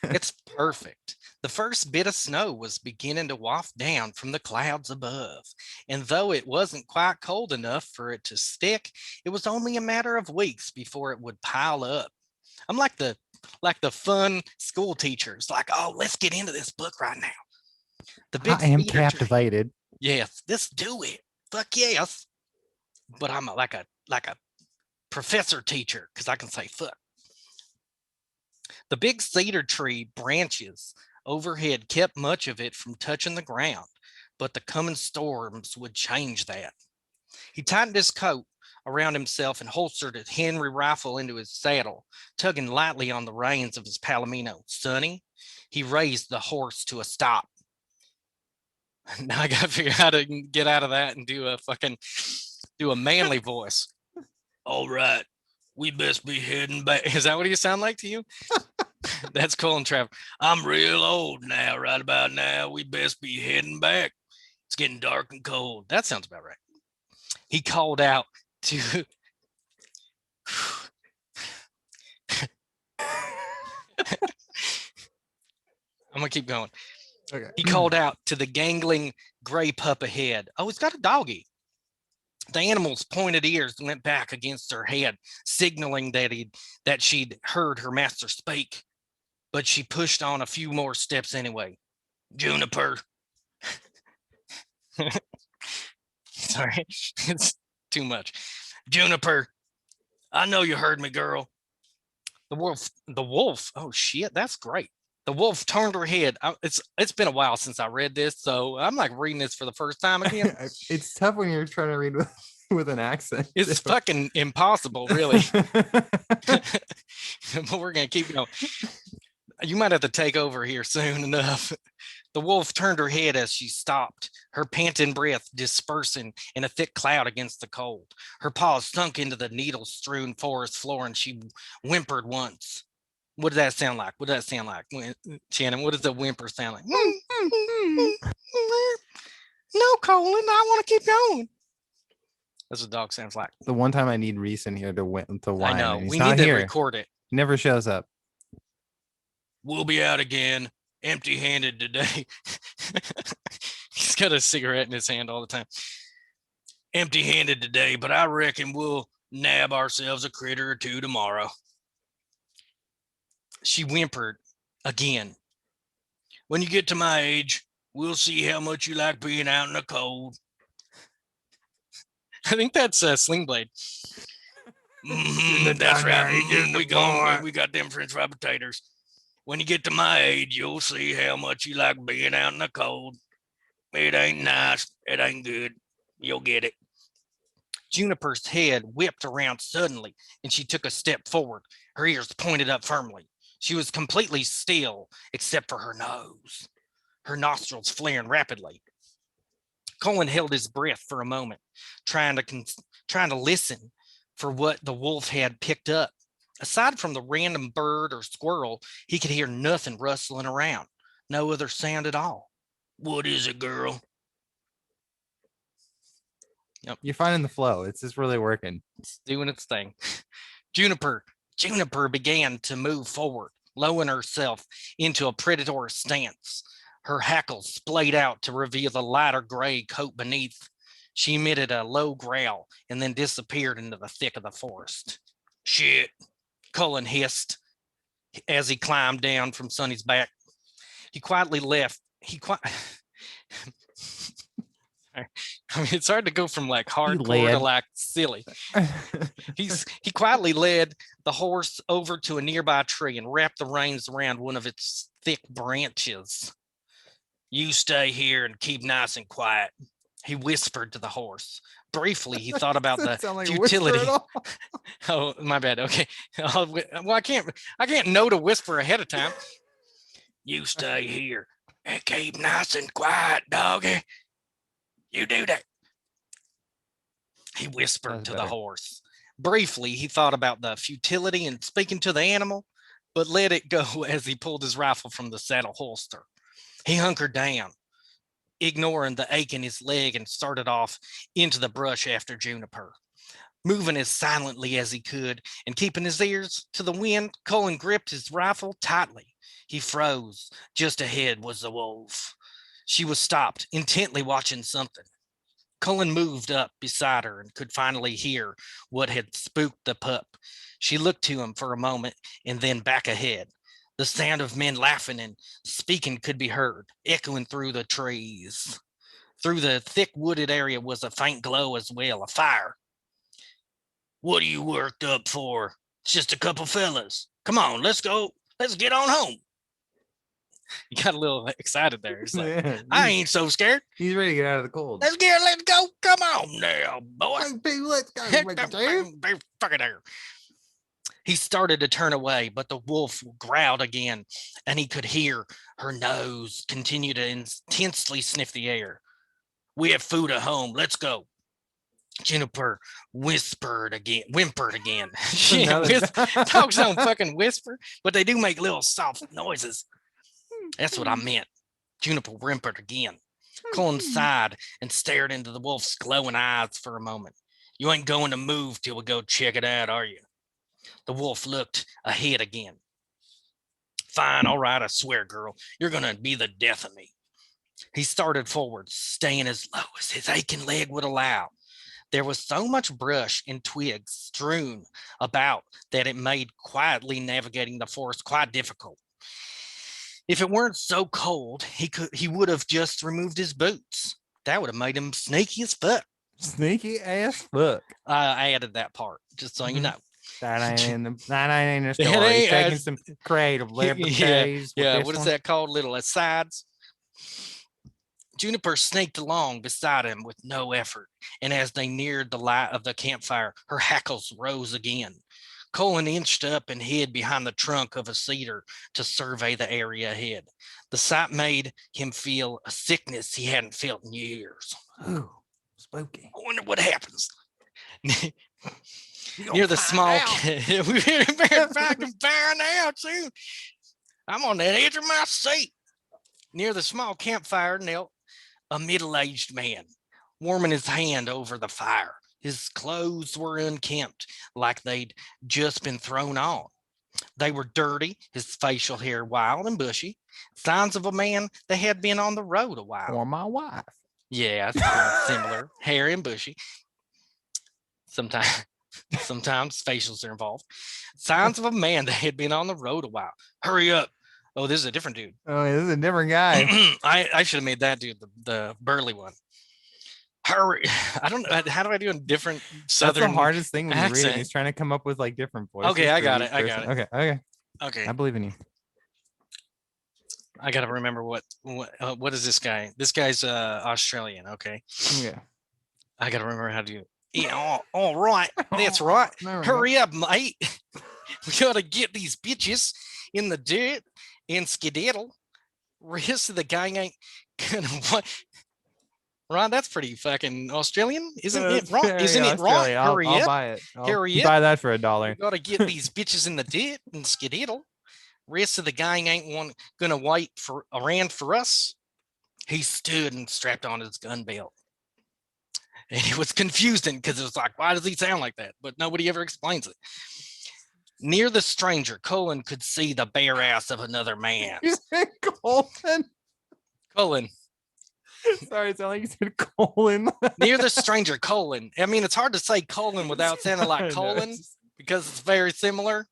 it's perfect. The first bit of snow was beginning to waft down from the clouds above, and though it wasn't quite cold enough for it to stick, it was only a matter of weeks before it would pile up. I'm like the fun school teachers, like, oh, let's get into this book right now. I am captivated. Yes, let's do it. Fuck yes. But I'm like a professor teacher because I can say fuck. The big cedar tree branches overhead kept much of it from touching the ground, but the coming storms would change that. He tightened his coat around himself and holstered a Henry rifle into his saddle, tugging lightly on the reins of his Palomino. Sonny, he raised the horse to a stop. Now I gotta figure out how to get out of that and do a manly voice. All right, we best be heading back. Is that what you sound like to you? That's Colin Trevor. I'm real old now. Right about now, we best be heading back. It's getting dark and cold. That sounds about right. He called out to. I'm gonna keep going. Okay. He called out to the gangling gray pup ahead. Oh, he's got a doggy. The animal's pointed ears went back against her head, signaling that she'd heard her master speak. But she pushed on a few more steps anyway. Juniper. Sorry, it's too much. Juniper, I know you heard me, girl. The wolf. Oh shit, that's great. The wolf turned her head. It's been a while since I read this, so I'm like reading this for the first time again. It's tough when you're trying to read with an accent. It's fucking impossible, really. But we're gonna keep going. You might have to take over here soon enough. The wolf turned her head as she stopped, her panting breath dispersing in a thick cloud against the cold. Her paws sunk into the needle-strewn forest floor, and she whimpered once. What does that sound like? What does that sound like? Shannon, what does the whimper sound like? No, Colin, I want to keep going. That's what the dog sounds like. The one time I need Reese in here to whine. I know. He's We not need to here. record it. He never shows up. We'll be out again, empty-handed today. He's got a cigarette in his hand all the time. Empty-handed today, but I reckon we'll nab ourselves a critter or two tomorrow. She whimpered again. When you get to my age, we'll see how much you like being out in the cold. I think that's Sling Blade. That's right. We got them French fried potatoes. When you get to my age, you'll see how much you like being out in the cold. It ain't nice. It ain't good. You'll get it. Juniper's head whipped around suddenly, and she took a step forward, her ears pointed up firmly. She was completely still, except for her nose, her nostrils flaring rapidly. Colin held his breath for a moment, trying to listen for what the wolf had picked up. Aside from the random bird or squirrel, he could hear nothing rustling around. No other sound at all. What is it, girl? Yep. You're finding the flow. It's just really working. It's doing its thing. Juniper began to move forward, lowering herself into a predator stance. Her hackles splayed out to reveal the lighter gray coat beneath. She emitted a low growl and then disappeared into the thick of the forest. Shit, Cullen hissed as he climbed down from Sonny's back. He quietly left. I mean, it's hard to go from like hardcore to like silly. He quietly led the horse over to a nearby tree and wrapped the reins around one of its thick branches. You stay here and keep nice and quiet, he whispered to the horse. Briefly, he thought about the futility. Oh, my bad. Okay. Well, I can't know to whisper ahead of time. You stay here and keep nice and quiet, doggy. You do that. He whispered to the horse. Briefly, he thought about the futility in speaking to the animal, but let it go as he pulled his rifle from the saddle holster. He hunkered down, ignoring the ache in his leg, and started off into the brush after Juniper. Moving as silently as he could and keeping his ears to the wind, Colin gripped his rifle tightly. He froze. Just ahead was the wolf. She was stopped, intently watching something. Cullen moved up beside her and could finally hear what had spooked the pup. She looked to him for a moment and then back ahead. The sound of men laughing and speaking could be heard, echoing through the trees. Through the thick wooded area was a faint glow as well, a fire. What are you worked up for? It's just a couple fellas. Come on, let's go. Let's get on home. You got a little excited there. He's like, yeah, I ain't so scared. He's ready to get out of the cold. Let's go. Come on now, boy. Let's go. Fucking there. He started to turn away, but the wolf growled again, and he could hear her nose continue to intensely sniff the air. We have food at home. Let's go. Juniper whimpered again. Shit, Another dogs don't fucking whisper, but they do make little soft noises. That's what I meant. Juniper whimpered again. Colin sighed and stared into the wolf's glowing eyes for a moment. You ain't going to move till we go check it out, are you? The wolf looked ahead again. Fine, all right, I swear, girl. You're going to be the death of me. He started forward, staying as low as his aching leg would allow. There was so much brush and twigs strewn about that it made quietly navigating the forest quite difficult. If it weren't so cold, he would have just removed his boots. That would have made him sneaky as fuck. Sneaky ass fuck. I added that part, just so you know. That ain't in the story. That ain't He's taking as- some creative liberties. Yeah, with what this is one. that called? Little asides. Juniper snaked along beside him with no effort, and as they neared the light of the campfire, her hackles rose again. Colin inched up and hid behind the trunk of a cedar to survey the area ahead. The sight made him feel a sickness he hadn't felt in years. Ooh, spooky. I wonder what happens. Near the small we better fucking find out soon. I'm on that edge of my seat. Near the small campfire knelt a middle-aged man, warming his hand over the fire. His clothes were unkempt, like they'd just been thrown on. They were dirty, his facial hair wild and bushy, signs of a man that had been on the road a while. Or my wife. Yeah, it's kind of similar, hairy and bushy. Sometimes facials are involved. Signs of a man that had been on the road a while. Hurry up. Oh, this is a different dude. Oh, this is a different guy. I should have made that dude the burly one. Hurry. I don't know. How do I do a different southern That's the hardest thing when you're accent. reading. He's trying to come up with like different voices. Okay, I for got each it. I got person. Okay. Okay. I believe in you. I got to remember what is this guy? This guy's Australian. Okay. Yeah. I got to remember how to do it. Yeah, all right. That's right. There we go. Hurry up, mate. We got to get these bitches in the dirt and skedaddle. Rest of the gang ain't gonna what? Right, that's pretty fucking Australian, isn't it? Wrong? Very Isn't it wrong? Australian. Hurry I'll up. buy it. Hurry up. Buy that for We $1. got to get these bitches in the dirt and skedaddle. Rest of the gang ain't gonna wait around for us. He stood and strapped on his gun belt. And it was confusing because it was like, why does he sound like that? But nobody ever explains it. Near the stranger, Colin could see the bare ass of another man. You said Colin. Colin. Sorry, it sounded like you said colon. Near the stranger, Colin. I mean, it's hard to say colon without sounding like colon because it's very similar.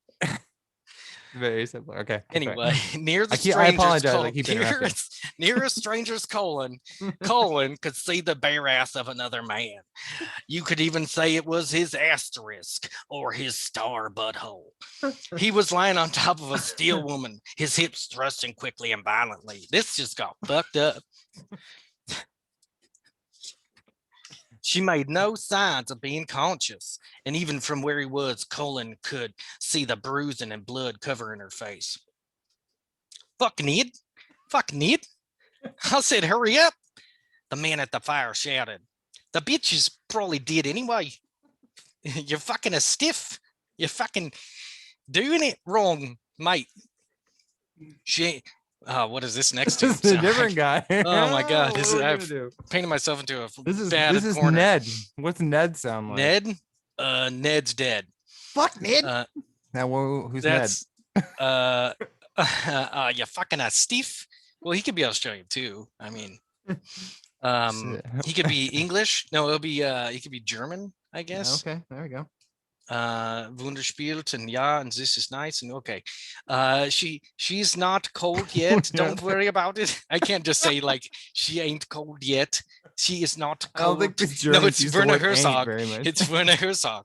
Very similar. Okay. Anyway, near the I stranger's apologize. I colon, keep interrupting. near a stranger's colon, Colin could see the bare ass of another man. You could even say it was his asterisk or his star butthole. He was lying on top of a steel woman, his hips thrusting quickly and violently. This just got fucked up. She made no signs of being conscious, and even from where he was, Colin could see the bruising and blood covering her face. Fucking idiot. Fucking idiot. I said, hurry up. The man at the fire shouted. The bitch is probably dead anyway. You're fucking a stiff. You're fucking doing it wrong, mate. She. What is this next to? This is a different guy. Oh my God. What This are is we gonna I've do? painted myself into a This is bad corner. Ned. What's Ned sound like? Ned? Ned's dead. Fuck Ned. Now who's Ned? that's you fucking a stiff. Well, he could be Australian too. I mean, he could be English. No, it'll be he could be German, I guess. Okay, there we go. Wunderspielt and ja, and this is nice and okay. She's not cold yet. Don't worry about it. I can't just say like she ain't cold yet. She is not I don't cold. think the Germans No, it's use the Werner word ain't Herzog. very much. It's Werner Herzog.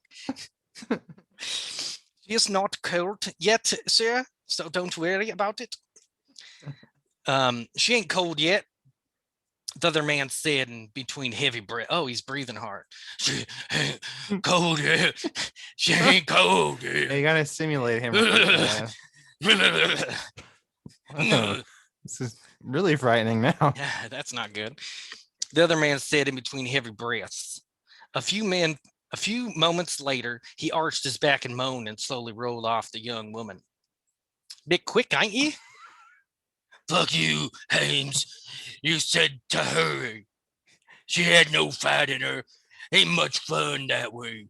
She is not cold yet, sir. So don't worry about it. She ain't cold yet. The other man said in between heavy breath. Oh, he's breathing hard. She ain't cold yet. She ain't cold Yeah, yet. you gotta simulate him. This is really frightening now. Yeah, that's not good. The other man said in between heavy breaths, A few moments later, he arched his back and moaned and slowly rolled off the young woman. Bit quick, ain't you? Fuck you, Hames. You said to hurry. She had no fight in her. Ain't much fun that way.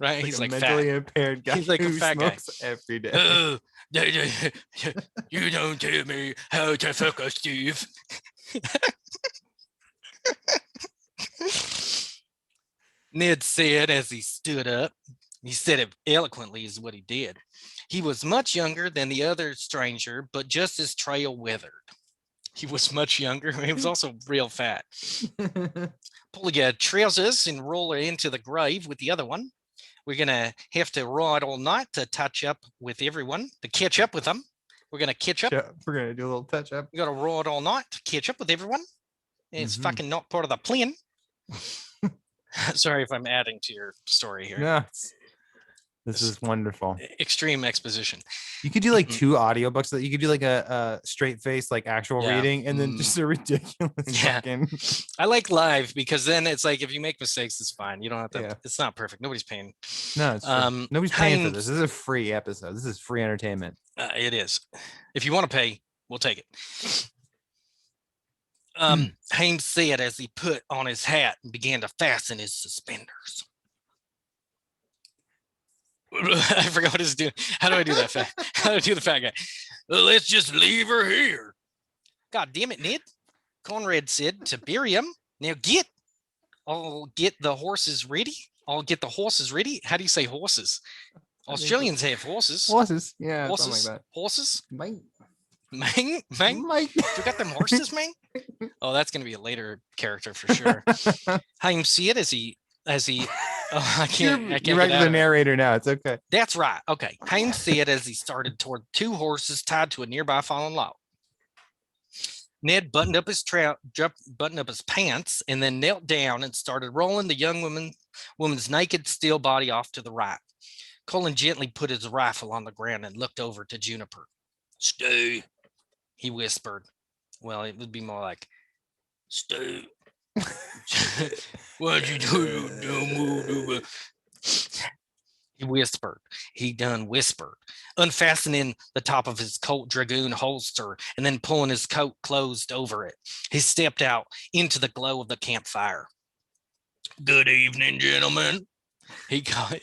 Right? He's a like mentally fat. impaired guy He's like a who fat guy. smokes every day. You don't tell me how to fuck a Steve. Ned said as he stood up. He said it eloquently is what he did. He was much younger than the other stranger, but just as trail withered. He was much younger. He was also real fat. Pull your trousers and roll her into the grave with the other one. We're going to have to ride all night to touch up with everyone, to catch up with them. We're going to catch up. We're going to do a little touch up. We got to ride all night to catch up with everyone. It's fucking not part of the plan. Sorry if I'm adding to your story here. No, this is wonderful. Extreme exposition. You could do like 2 audiobooks that you could do like a straight face, like actual reading, and then just a ridiculous fucking. I like live because then it's like if you make mistakes, it's fine. You don't have to. Yeah. It's not perfect. Nobody's paying. No, it's nobody's paying for this. This is a free episode. This is free entertainment. It is. If you want to pay, we'll take it. Hames said as he put on his hat and began to fasten his suspenders. I forgot what he's doing. How do I do that? How do I do the fat guy? Well, let's just leave her here. God damn it, Ned. Conrad said to Miriam, now I'll get the horses ready. I'll get the horses ready. How do you say horses? Australians have horses. Horses. Yeah. Horses. Something like that. Horses. Mate. Mang? Mike. You got them horses, Mang? Oh, that's going to be a later character for sure. Haim said as he oh, I can't You're right to the narrator now. It's okay. That's right. Okay. Haim said as he started toward 2 horses tied to a nearby fallen log. Ned buttoned up his pants and then knelt down and started rolling the young woman's naked still body off to the right. Colin gently put his rifle on the ground and looked over to Juniper. Stay, he whispered. Well, it would be more like, stay. What'd you do? He whispered. He done whispered, unfastening the top of his Colt Dragoon holster and then pulling his coat closed over it. He stepped out into the glow of the campfire. Good evening, gentlemen. He got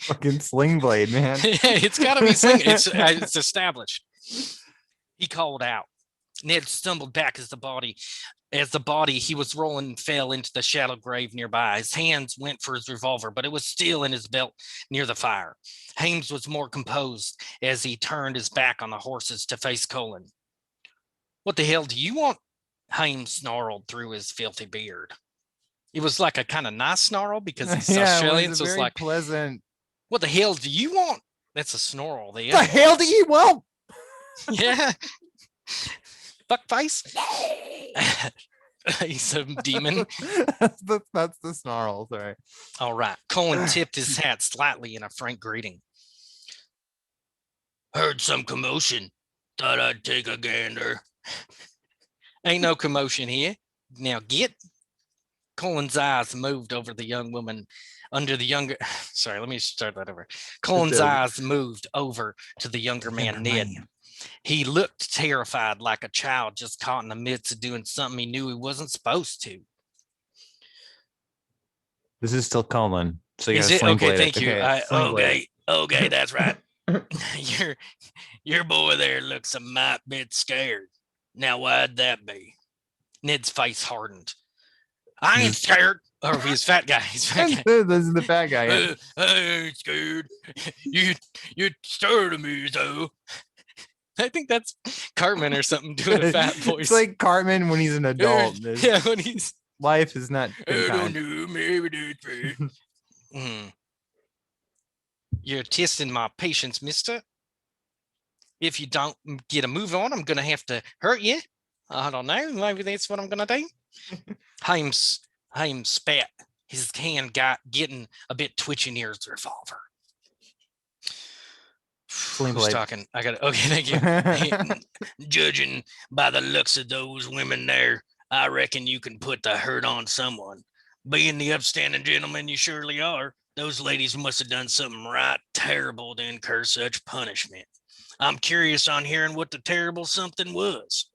fucking sling blade, man. It's got to be sling. It's established. He called out. Ned stumbled back as the body he was rolling fell into the shallow grave nearby. His hands went for his revolver, but it was still in his belt near the fire. Hames was more composed as he turned his back on the horses to face Colin. What the hell do you want? Hames snarled through his filthy beard. It was like a kind of nice snarl because he's Australian, so it's like pleasant. What the hell do you want? That's a snarl there. The hell do you want? Yeah. Fuck face. He's a demon. That's the snarl. Sorry. All right. Colin tipped his hat slightly in a frank greeting. Heard some commotion. Thought I'd take a gander. Ain't no commotion here. Now get. Colin's eyes moved over the young woman under the younger. Sorry, let me start that over. Colin's eyes moved over to the younger man, Ned. He looked terrified, like a child just caught in the midst of doing something he knew he wasn't supposed to. This is still Colin. So is it okay? Thank you. Okay, that's right. Your boy there looks a mite bit scared. Now, why'd that be? Ned's face hardened. I ain't scared. Or if he's fat guy. He's fat guy. This is the fat guy. Yeah. I ain't scared. You scared of me, though. I think that's Cartman or something doing a fat voice. It's like Cartman when he's an adult. Yeah, when he's life is not. You're testing my patience, mister. If you don't get a move on, I'm gonna have to hurt you. I don't know. Maybe that's what I'm gonna do. Hames spat. His hand getting a bit twitchy near his revolver. Who's talking? I got it. Okay, thank you. Judging by the looks of those women there, I reckon you can put the hurt on someone. Being the upstanding gentleman you surely are, those ladies must have done something right terrible to incur such punishment. I'm curious on hearing what the terrible something was.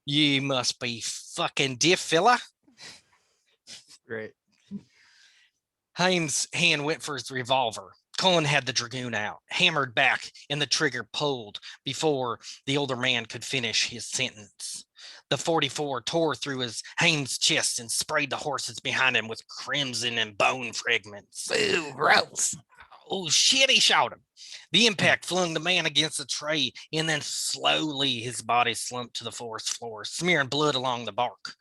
You must be fucking deaf, fella. Great. Haim's hand went for his revolver. Cullen had the dragoon out, hammered back, and the trigger pulled before the older man could finish his sentence. The 44 tore through his Haim's chest and sprayed the horses behind him with crimson and bone fragments. Ooh, gross. Oh, shit, he shouted. The impact flung the man against the tray, and then slowly his body slumped to the forest floor, smearing blood along the bark.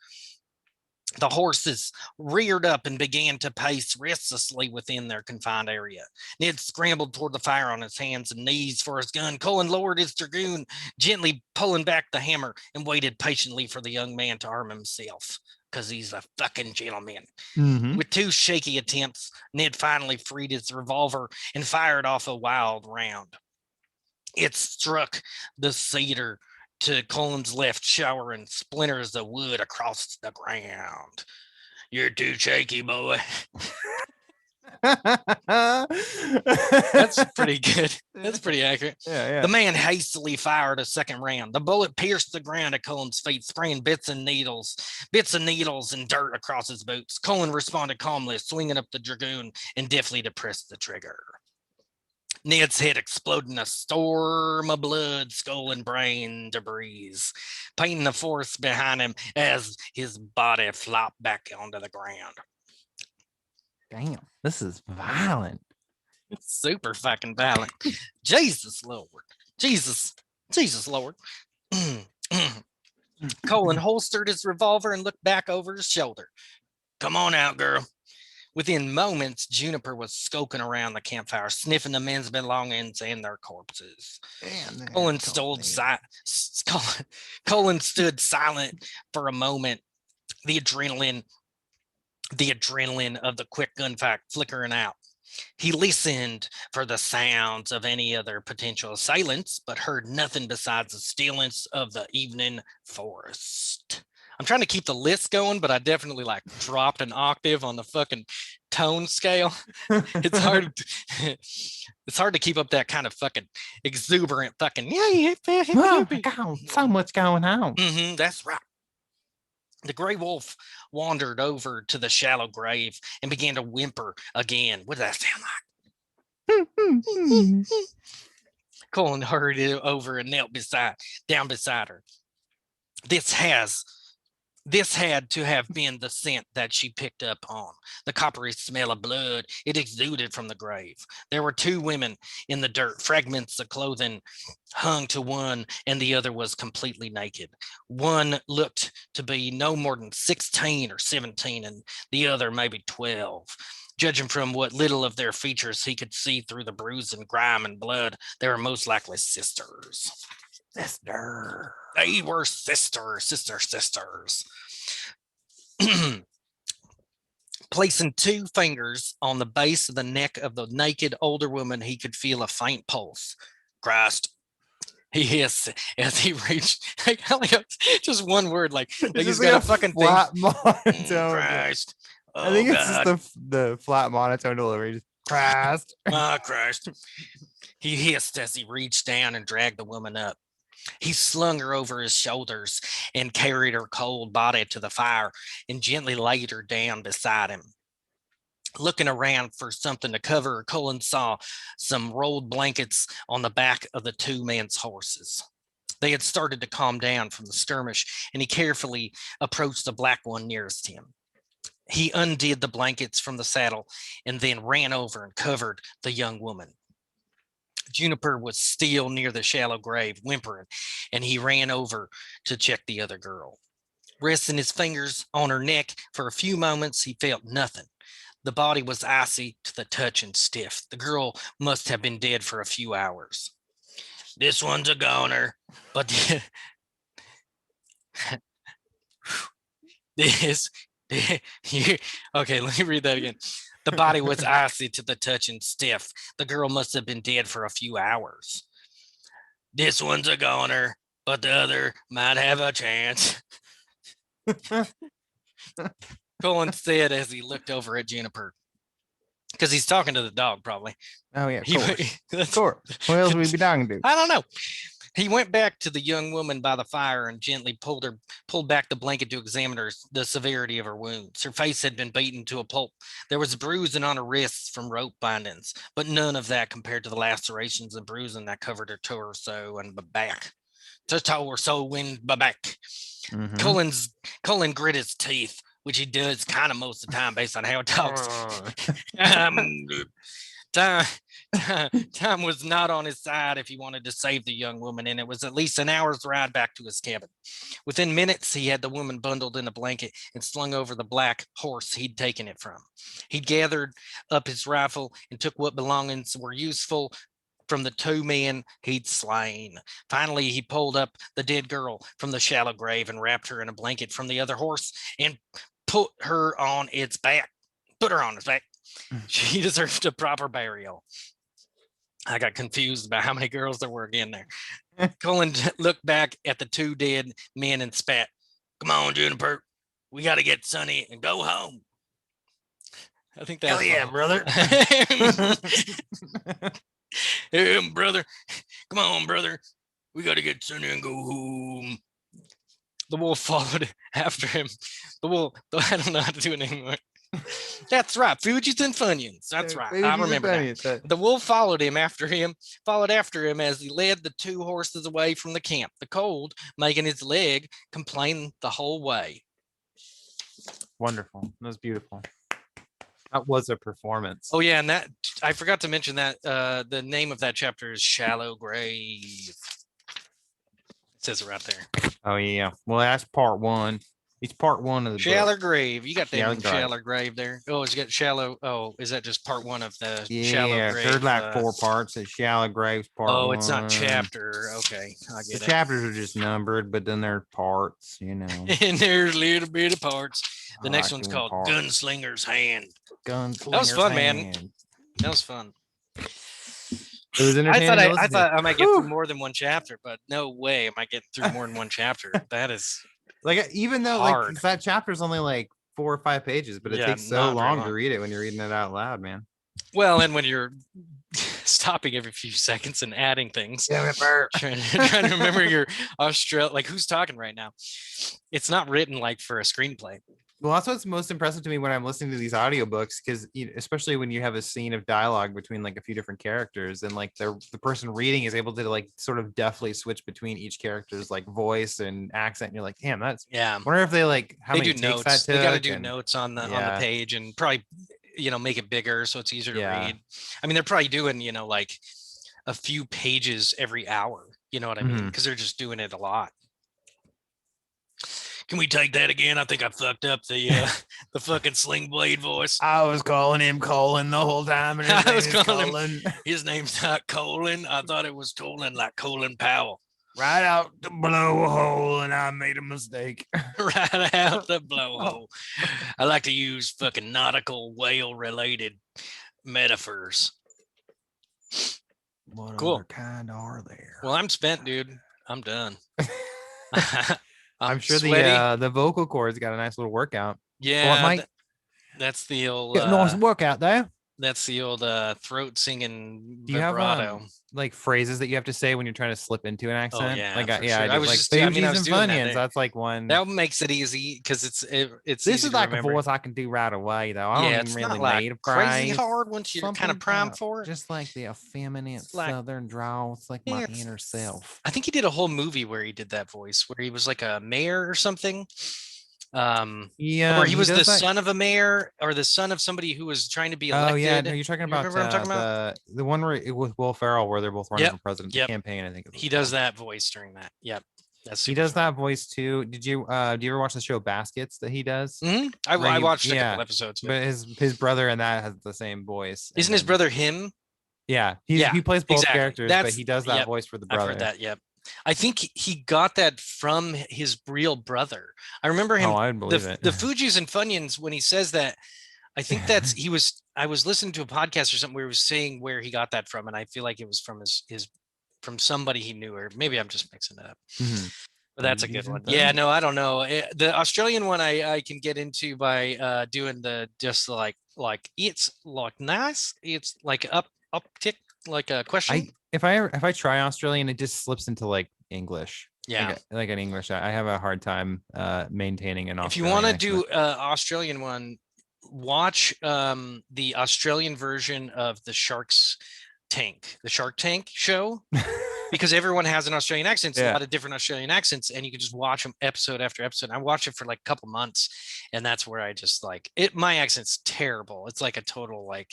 The horses reared up and began to pace restlessly within their confined area. Ned scrambled toward the fire on his hands and knees for his gun. Cullen lowered his dragoon, gently pulling back the hammer, and waited patiently for the young man to arm himself, because he's a fucking gentleman. Mm-hmm. With 2 shaky attempts, Ned finally freed his revolver and fired off a wild round. It struck the cedar to Cullen's left, showering splinters of wood across the ground. You're too shaky, boy. That's pretty good. That's pretty accurate. Yeah. The man hastily fired a second round. The bullet pierced the ground at Cullen's feet, spraying bits of needles and dirt across his boots. Cullen responded calmly, swinging up the dragoon and deftly depressed the trigger. Ned's head exploded in a storm of blood, skull, and brain debris, painting the forest behind him as his body flopped back onto the ground. Damn, this is violent. It's super fucking violent. Jesus Lord. Jesus Lord. Cullen holstered his revolver and looked back over his shoulder. Come on out, girl. Within moments, Juniper was skulking around the campfire, sniffing the men's belongings and their corpses. Damn, Cullen stood silent for a moment, the adrenaline of the quick gunfight flickering out. He listened for the sounds of any other potential assailants, but heard nothing besides the stillness of the evening forest. I'm trying to keep the list going, but I definitely dropped an octave on the fucking tone scale. It's hard. It's hard to keep up that kind of fucking exuberant fucking. Oh my God, so much going on. That's right. The gray wolf wandered over to the shallow grave and began to whimper again. What does that sound like? Cullen hurried over and knelt down beside her. This had to have been the scent that she picked up on. The coppery smell of blood. It exuded from the grave. There were 2 women in the dirt. Fragments of clothing hung to one, and the other was completely naked. One looked to be no more than 16 or 17, and the other maybe 12. Judging from what little of their features he could see through the bruise and grime and blood, they were most likely sisters. They were sisters. Placing 2 fingers on the base of the neck of the naked older woman, he could feel a faint pulse. Christ, he hissed as he reached. Just one word, he's got a fucking flat thing. monotone. Christ. I think it's just the flat monotone delivery. Just Christ. Christ. He hissed as he reached down and dragged the woman up. He slung her over his shoulders and carried her cold body to the fire and gently laid her down beside him. Looking around for something to cover her, Cullen saw some rolled blankets on the back of the 2 men's horses. They had started to calm down from the skirmish, and he carefully approached the black one nearest him. He undid the blankets from the saddle and then ran over and covered the young woman. Juniper was still near the shallow grave, whimpering, and he ran over to check the other girl. Resting his fingers on her neck for a few moments, he felt nothing. The body was icy to the touch and stiff. The girl must have been dead for a few hours. This one's a goner, but okay, let me read that again. The body was icy to the touch and stiff. The girl must have been dead for a few hours. This one's a goner, but the other might have a chance. Colin said as he looked over at Juniper. Because he's talking to the dog, probably. Oh yeah, of course. Of Of course. What else would we be talking to? I don't know. He went back to the young woman by the fire and gently pulled back the blanket to examine the severity of her wounds. Her face had been beaten to a pulp. There was bruising on her wrists from rope bindings, but none of that compared to the lacerations and bruising that covered her torso and back. To torso and back. Colin grit his teeth, which he does kind of most of the time based on how it talks. Time was not on his side if he wanted to save the young woman, and it was at least an hour's ride back to his cabin. Within minutes, he had the woman bundled in a blanket and slung over the black horse he'd taken it from. He gathered up his rifle and took what belongings were useful from the 2 men he'd slain. Finally, he pulled up the dead girl from the shallow grave and wrapped her in a blanket from the other horse and put her on its back. Put her on its back. She deserved a proper burial. I got confused about how many girls there were again there. Colin looked back at the 2 dead men and spat. Come on, Juniper. We got to get Sonny and go home. I think that's... Hell yeah, brother. Hey, brother. Come on, brother. We got to get Sonny and go home. The wolf followed after him. The wolf... I don't know how to do it anymore. That's right, Fuji's and Funyuns. That's right. I remember that. The wolf followed after him as he led the 2 horses away from the camp, the cold making his leg complain the whole way. Wonderful. That was beautiful. That was a performance. Oh yeah, and that I forgot to mention that the name of that chapter is Shallow Grave. It says it right there. Oh yeah. Well, that's part 1. It's part 1 of the Shallow book. Grave. You got that Shallow Grave there. Oh, it's got Shallow. Oh, is that just part 1 of the Shallow Grave? There's like 4 parts. It's Shallow Graves part 1. Oh, it's not chapter. Okay, I get it. The chapters are just numbered, but then they're parts, And there's a little bit of parts. The next one's called Gunslinger's Hand. Gunslinger's That was fun, Hand. man. That was fun. It was entertaining. I thought I might get through more than 1 chapter, but no way am I getting through more than 1 chapter. That is... Like, even though hard. Like that chapter's only like 4 or 5 pages, but it takes so long to read it when you're reading it out loud, man. Well, and when you're stopping every few seconds and adding things, trying to remember your like who's talking right now. It's not written like for a screenplay. Well, that's what's most impressive to me when I'm listening to these audiobooks, because especially when you have a scene of dialogue between like a few different characters, and like the person reading is able to like sort of deftly switch between each character's like voice and accent. And you're like, damn, that's... Yeah. I wonder if they like how they many do takes notes. that took. They got to do notes on the page and probably make it bigger so it's easier to read. I mean, they're probably doing like a few pages every hour. You know what I mean? Because they're just doing it a lot. Can we take that again? I think I fucked up the fucking Sling Blade voice. I was calling him Colin the whole time, and his name's not Colin. I thought it was Colin, like Colin Powell. Right out the blowhole, and I made a mistake. Right out the blowhole. I like to use fucking nautical whale-related metaphors. What cool. other kind are there? Well, I'm spent, dude. I'm done. I'm sure the vocal cords got a nice little workout. Yeah, that's the old nice workout there. That's the old throat singing. Do you vibrato. Have like phrases that you have to say when you're trying to slip into an accent? Oh, yeah, like sure. I was like Fuji's and Funyuns. That's like one that makes it easy because it's this is like a voice I can do right away though. I don't even really need a crazy hard once you're kind of primed for it. Just like the effeminate southern drawl. It's like my inner self. I think he did a whole movie where he did that voice, where he was like a mayor or something. Where he was the son of a mayor or the son of somebody who was trying to be elected. Oh yeah, no, you're talking about, what I'm talking about? The one where it was Will Ferrell, where they're both running for president campaign. I think he does that voice during that. Yep, he does that voice too. Did you do you ever watch the show Baskets that he does? Mm-hmm. I watched a couple episodes, but his brother and that has the same voice. Isn't his brother him? Yeah, he plays both characters, but he does that voice for the brother. I've heard that. Yep. I think he got that from his real brother. I remember him. Oh, I believe it. The Fuji's and Funyuns, when he says that, I think that's I was listening to a podcast or something where he was saying where he got that from, and I feel like it was from his from somebody he knew, or maybe I'm just mixing it up. Mm-hmm. That's a good one. Yeah, no, I don't know. The Australian one I can get into by doing the just like it's like nice. It's like uptick like a question. If I try Australian, it just slips into like English. Yeah. Like an English. I have a hard time maintaining an If you Australian want to accent. do Australian one, watch the Australian version of the Shark Tank show. Because everyone has an Australian accent, a lot of different Australian accents, and you can just watch them episode after episode. I watched it for like a couple months, and that's where I just like it. My accent's terrible. It's like a total like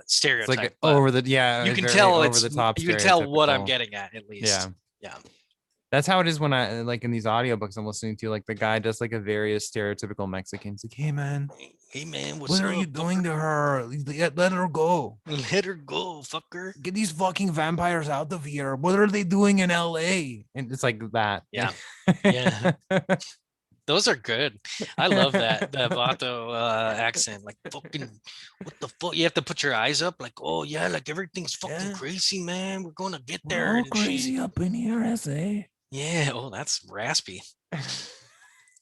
stereotype. It's like over the you can tell over the top. You can tell what I'm getting at least. Yeah. That's how it is when I like in these audiobooks I'm listening to. Like the guy does like a very stereotypical Mexican. He's like, "Hey man, what are you doing to her? Let her go. Let her go, fucker. Get these fucking vampires out of here. What are they doing in LA?" And it's like that. Yeah. Yeah. Those are good. I love that the Vato accent. Like fucking, what the fuck? You have to put your eyes up. Like, oh yeah, like everything's fucking crazy, man. We're gonna get there. We're all crazy up in here, SA. Yeah. Oh, that's raspy.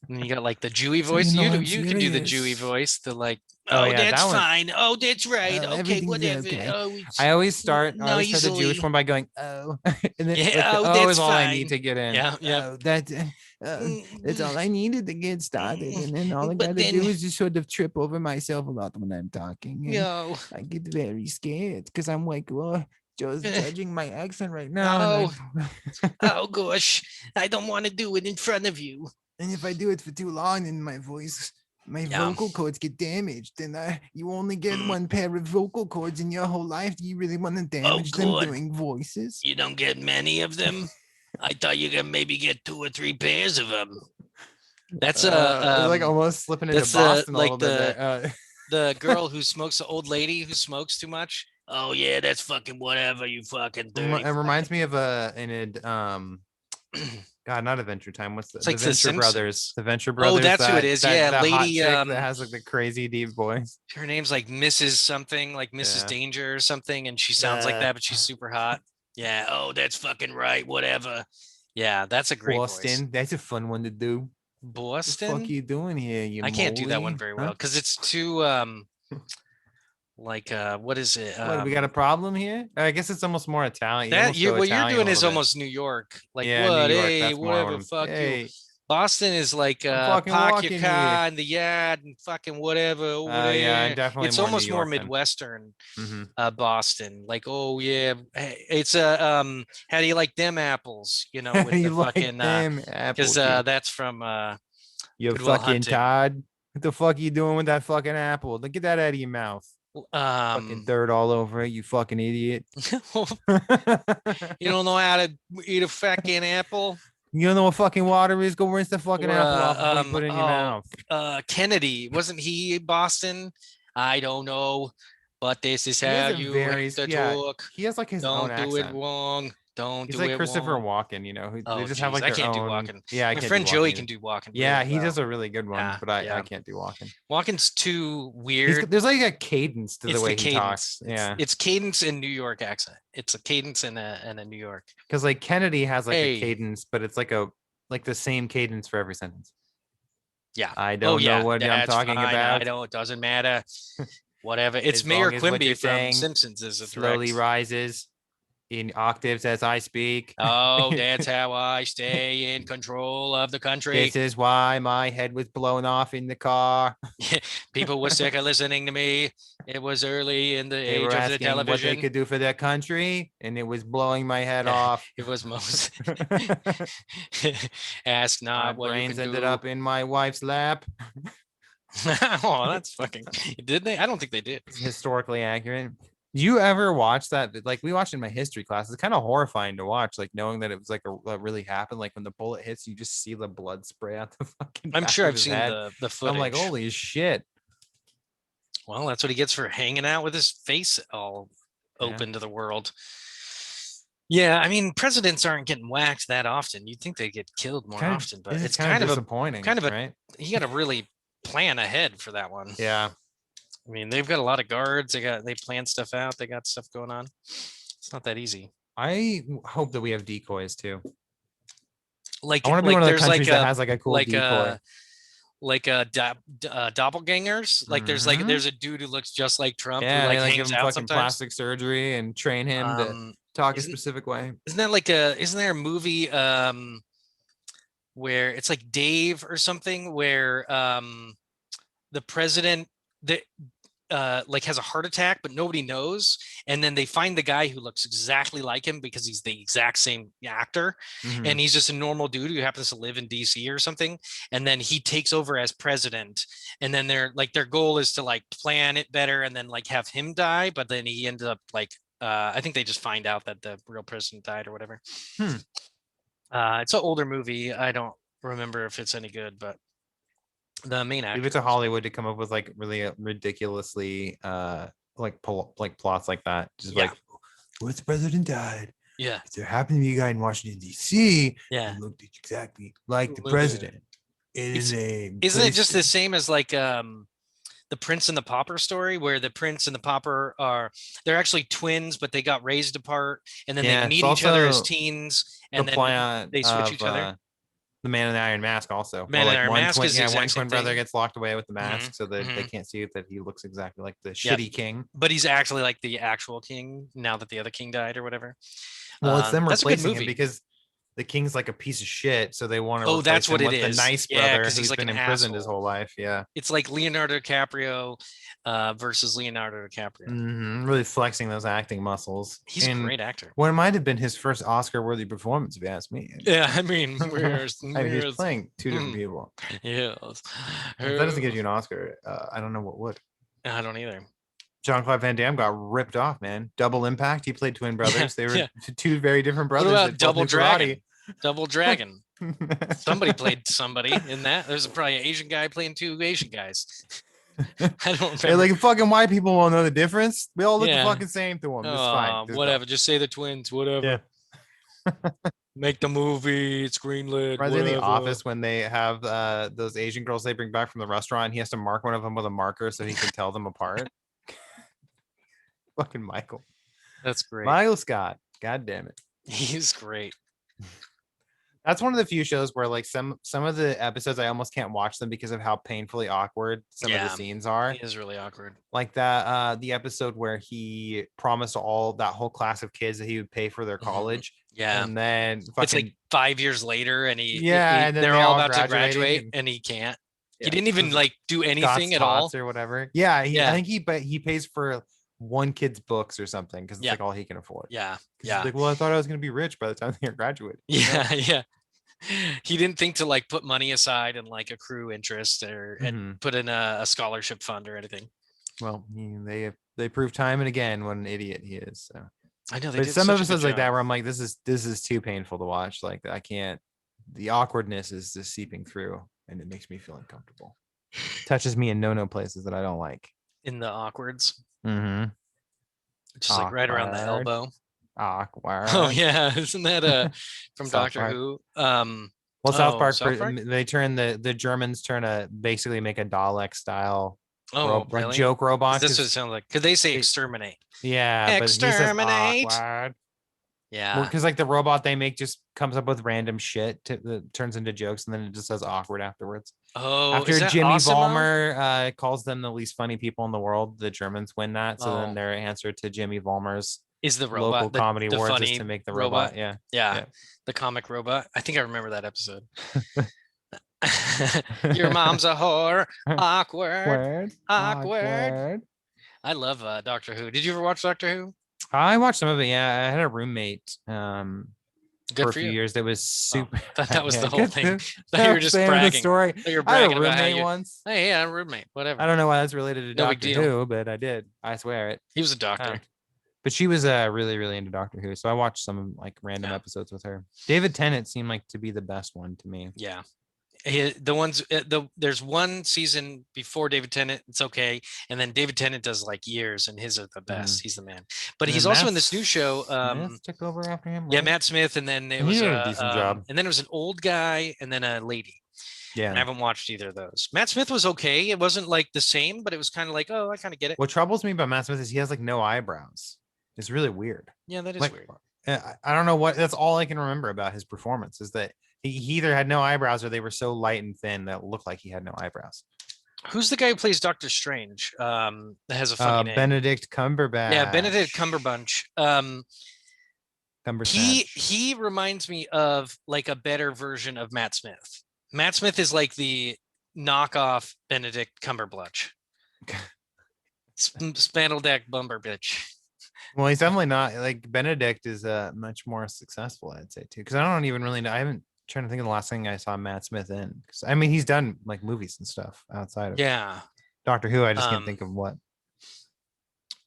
And you got like the Jewy voice. You can do the Jewy voice. The like, that's fine. Oh, that's right. Okay, whatever. Okay. Oh, I always start the Jewish one by going, oh, and then that's is all fine. I need to get in. Yeah. Oh, that's all I needed to get started, and then all I gotta do is just sort of trip over myself a lot when I'm talking. No, I get very scared because I'm like, well, Joe's judging my accent right now. Oh gosh, I don't want to do it in front of you. And if I do it for too long, then my vocal cords get damaged. And you only get one pair of vocal cords in your whole life. Do you really want to damage them doing voices? You don't get many of them. I thought you could maybe get 2 or 3 pairs of them. That's like almost slipping into Boston like a little bit. The girl who smokes, the old lady who smokes too much. Oh yeah, that's fucking whatever. You fucking dirty. It reminds me of God, not Adventure Time. What's the like Venture Brothers? The Venture Brothers. Oh, that's who it is. Yeah, lady that has like the crazy deep voice. Her name's like Mrs. something, like Mrs. Danger or something, and she sounds like that, but she's super hot. Yeah. Oh, that's fucking right. Whatever. Yeah, that's a great Boston. voice. That's a fun one to do. Boston. What the fuck are you doing here? I can't do that one very well because it's too like what is it? What, we got a problem here? I guess it's almost more Italian. What you're doing is almost New York. Like what? Hey, whatever. Fuck you. Boston is like park your car in the yard and fucking whatever over there. Yeah, definitely. It's almost more Midwestern Boston. Like, oh yeah, it's how do you like them apples? You know, with the fucking because that's from you fucking Todd. What the fuck are you doing with that fucking apple? Get that out of your mouth. Fucking dirt all over it, you fucking idiot. You don't know how to eat a fucking apple? You don't know what fucking water is? Go rinse the fucking apple off before you put it in your mouth. Kennedy, wasn't he Boston? I don't know, but this is how you have to talk. He has like his own accent. Don't do it wrong. He's like Christopher Walken, you know. They just have like I can't do Walken. Yeah, my friend Joey can do Walken. Yeah, he does a really good one, but I can't do Walken. Walken's too weird. There's like a cadence to the way he talks. Yeah, it's cadence in New York accent. It's a cadence in a New York. Because like Kennedy has like a cadence, but it's like the same cadence for every sentence. Yeah, I don't know what I'm talking about. I know it doesn't matter. Whatever. It's Mayor Quimby from Simpsons. Is slowly rises in octaves as I speak. Oh, that's how I stay in control of the country. This is why my head was blown off in the car. People were sick of listening to me. It was early in the age of the television. What they could do for their country, and it was blowing my head off. It was most. Ask not my what brains you ended up in my wife's lap. Oh, that's fucking. Did they? I don't think they did. It's historically accurate. You ever watch that? Like we watched in my history class. It's kind of horrifying to watch, like knowing that it was like that really happened. Like when the bullet hits, you just see the blood spray out the fucking. I'm sure I've seen the footage. I'm like, holy shit. Well, that's what he gets for hanging out with his face all open to the world. Yeah, I mean, presidents aren't getting whacked that often. You'd think they get killed more often, but it's kind of disappointing. Right? You got to really plan ahead for that one. Yeah. I mean, they've got a lot of guards. They plan stuff out. They got stuff going on. It's not that easy. I hope that we have decoys too. Like I want to be one of the there's countries that has like a cool like decoy. doppelgangers. Like Mhm. there's a dude who looks just like Trump who Yeah, like they like give hangs him out fucking sometimes. plastic surgery and train him to Um, talk a isn't specific way. isn't there a movie where it's like Dave or something where the president the like has a heart attack, but nobody knows. And then they find the guy who looks exactly like him because he's the exact same actor. Mhm. And he's just a normal dude who happens to live in DC or something. And then he takes over as president. And then their goal is to like plan it better and then like have him die. But then he ends up like, I think they just find out that the real president died or whatever. It's an older movie. I don't remember if it's any good, but the main actor. Leave it to Hollywood to come up with like really ridiculously like plots like that. Just Yeah. like, what if the president died? Yeah. If there happened to be a guy in Washington D.C. Yeah. who looked exactly like the Look at president. Isn't it just the same as like the Prince and the Pauper story, where the Prince and the Pauper they're actually twins, but they got raised apart, and then Yeah, they it's meet each other as also teens, the and then plot they switch of each other. the Man in the Iron Mask also. Man in the Iron one Mask twin, is the one exact same twin brother thing. gets locked away with the mask Mhm, so that they mhm. can't see it, that he looks exactly like the Yep. shitty king. But he's actually like the actual king now that the other king died or whatever. Well, it's them That's a good replacing him movie. because the king's like a piece of shit, so they want to Oh, replace that's what him it with the is. nice Yeah, brother 'cause he's who's like been an imprisoned his asshole. whole life. Yeah. It's like Leonardo DiCaprio versus Leonardo DiCaprio. Really flexing those acting muscles. He's a great actor. What might have been his first Oscar-worthy performance, if you ask me. Yeah, I mean, He's playing two different people. Yes. If that doesn't get you an Oscar, I don't know what would. I don't either. Jean-Claude Van Damme got ripped off, man. Double Impact. He played twin brothers. They were yeah. two very different brothers. What about that both Double knew Dragon? karate. Double Dragon. Somebody played somebody in that. There's probably an Asian guy playing two Asian guys. I don't remember. Hey, like fucking white people won't know the difference. We all look Yeah. the fucking same to them. It's fine. Whatever. Just say the twins. Whatever. Make the movie. It's greenlit. Reminds me of The whatever. Office when they have those Asian girls they bring back from the restaurant. And he has to mark one of them with a marker so he can tell them apart. Fucking Michael. That's great. Michael Scott. God damn it. He's great. That's one of the few shows where like some of the episodes I almost can't watch them because of how painfully awkward some of the scenes are. He is really awkward. Like that the episode where he promised all that whole class of kids that he would pay for their college. Yeah. And then it's like 5 years later and and then they're all about to graduate graduate and he can't. He didn't even like do anything at all or whatever. I think he pays for one kid's books or something because it's like all he can afford. He's like, well, I thought I was gonna be rich by the time they graduate. Yeah. He didn't think to like put money aside and like accrue interest or and put in a scholarship fund or anything. Well, they prove time and again what an idiot he is. So I know. But some episodes like that where I'm like, this is too painful to watch. Like I can't. The awkwardness is just seeping through, and it makes me feel uncomfortable. Touches me in no places that I don't like. In the awkwards. Mm-hmm. Just like right around the elbow. Awkward. Oh yeah, isn't that from Doctor Who? Well, South Park. They turn the Germans basically make a Dalek style. Really? Joke robot. This would sound like. Could they say exterminate? Yeah, exterminate. But yeah, because like the robot they make just comes up with random shit that turns into jokes, and then it just says awkward afterwards. Oh, after Jimmy Vollmer calls them the least funny people in the world, the Germans win that. So then their answer to Jimmy Vollmer's is the robot local comedy awards is to make the robot. Yeah, the comic robot. I think I remember that episode. Your mom's a whore. Awkward. I love Doctor Who. Did you ever watch Doctor Who? I watched some of it. Yeah, I had a roommate for a few years that was super. That was the whole thing. That you were just bragging. The story. You're bragging I had a roommate once. Hey, yeah, a roommate. Whatever. I don't know why that's related to Doctor Who, but I did. I swear it. He was a doctor. But she was really, really into Doctor Who, so I watched some like random episodes with her. David Tennant seemed like to be the best one to me. Yeah, there's one season before David Tennant. It's okay, and then David Tennant does like years, and his are the best. He's the man. But he's also in this new show. Smith took over after him. Right? Yeah, Matt Smith, and then it was a decent job. And then it was an old guy, and then a lady. Yeah, and I haven't watched either of those. Matt Smith was okay. It wasn't like the same, but it was kind of like, oh, I kind of get it. What troubles me about Matt Smith is he has like no eyebrows. It's really weird. Yeah, that is like, weird. I don't know what. That's all I can remember about his performance is that He either had no eyebrows or they were so light and thin that it looked like he had no eyebrows. Who's the guy who plays Doctor Strange? That has a funny name. Benedict Cumberbatch. Yeah, Benedict Cumberbatch. He reminds me of like a better version of Matt Smith. Matt Smith is like the knockoff Benedict Cumberbatch. Spaneldeck Bumberbitch. Well, he's definitely not like Benedict is much more successful, I'd say too. Because I don't even really know. I haven't trying to think of the last thing I saw Matt Smith in. Because I mean, he's done like movies and stuff outside of Doctor Who. I just can't think of what.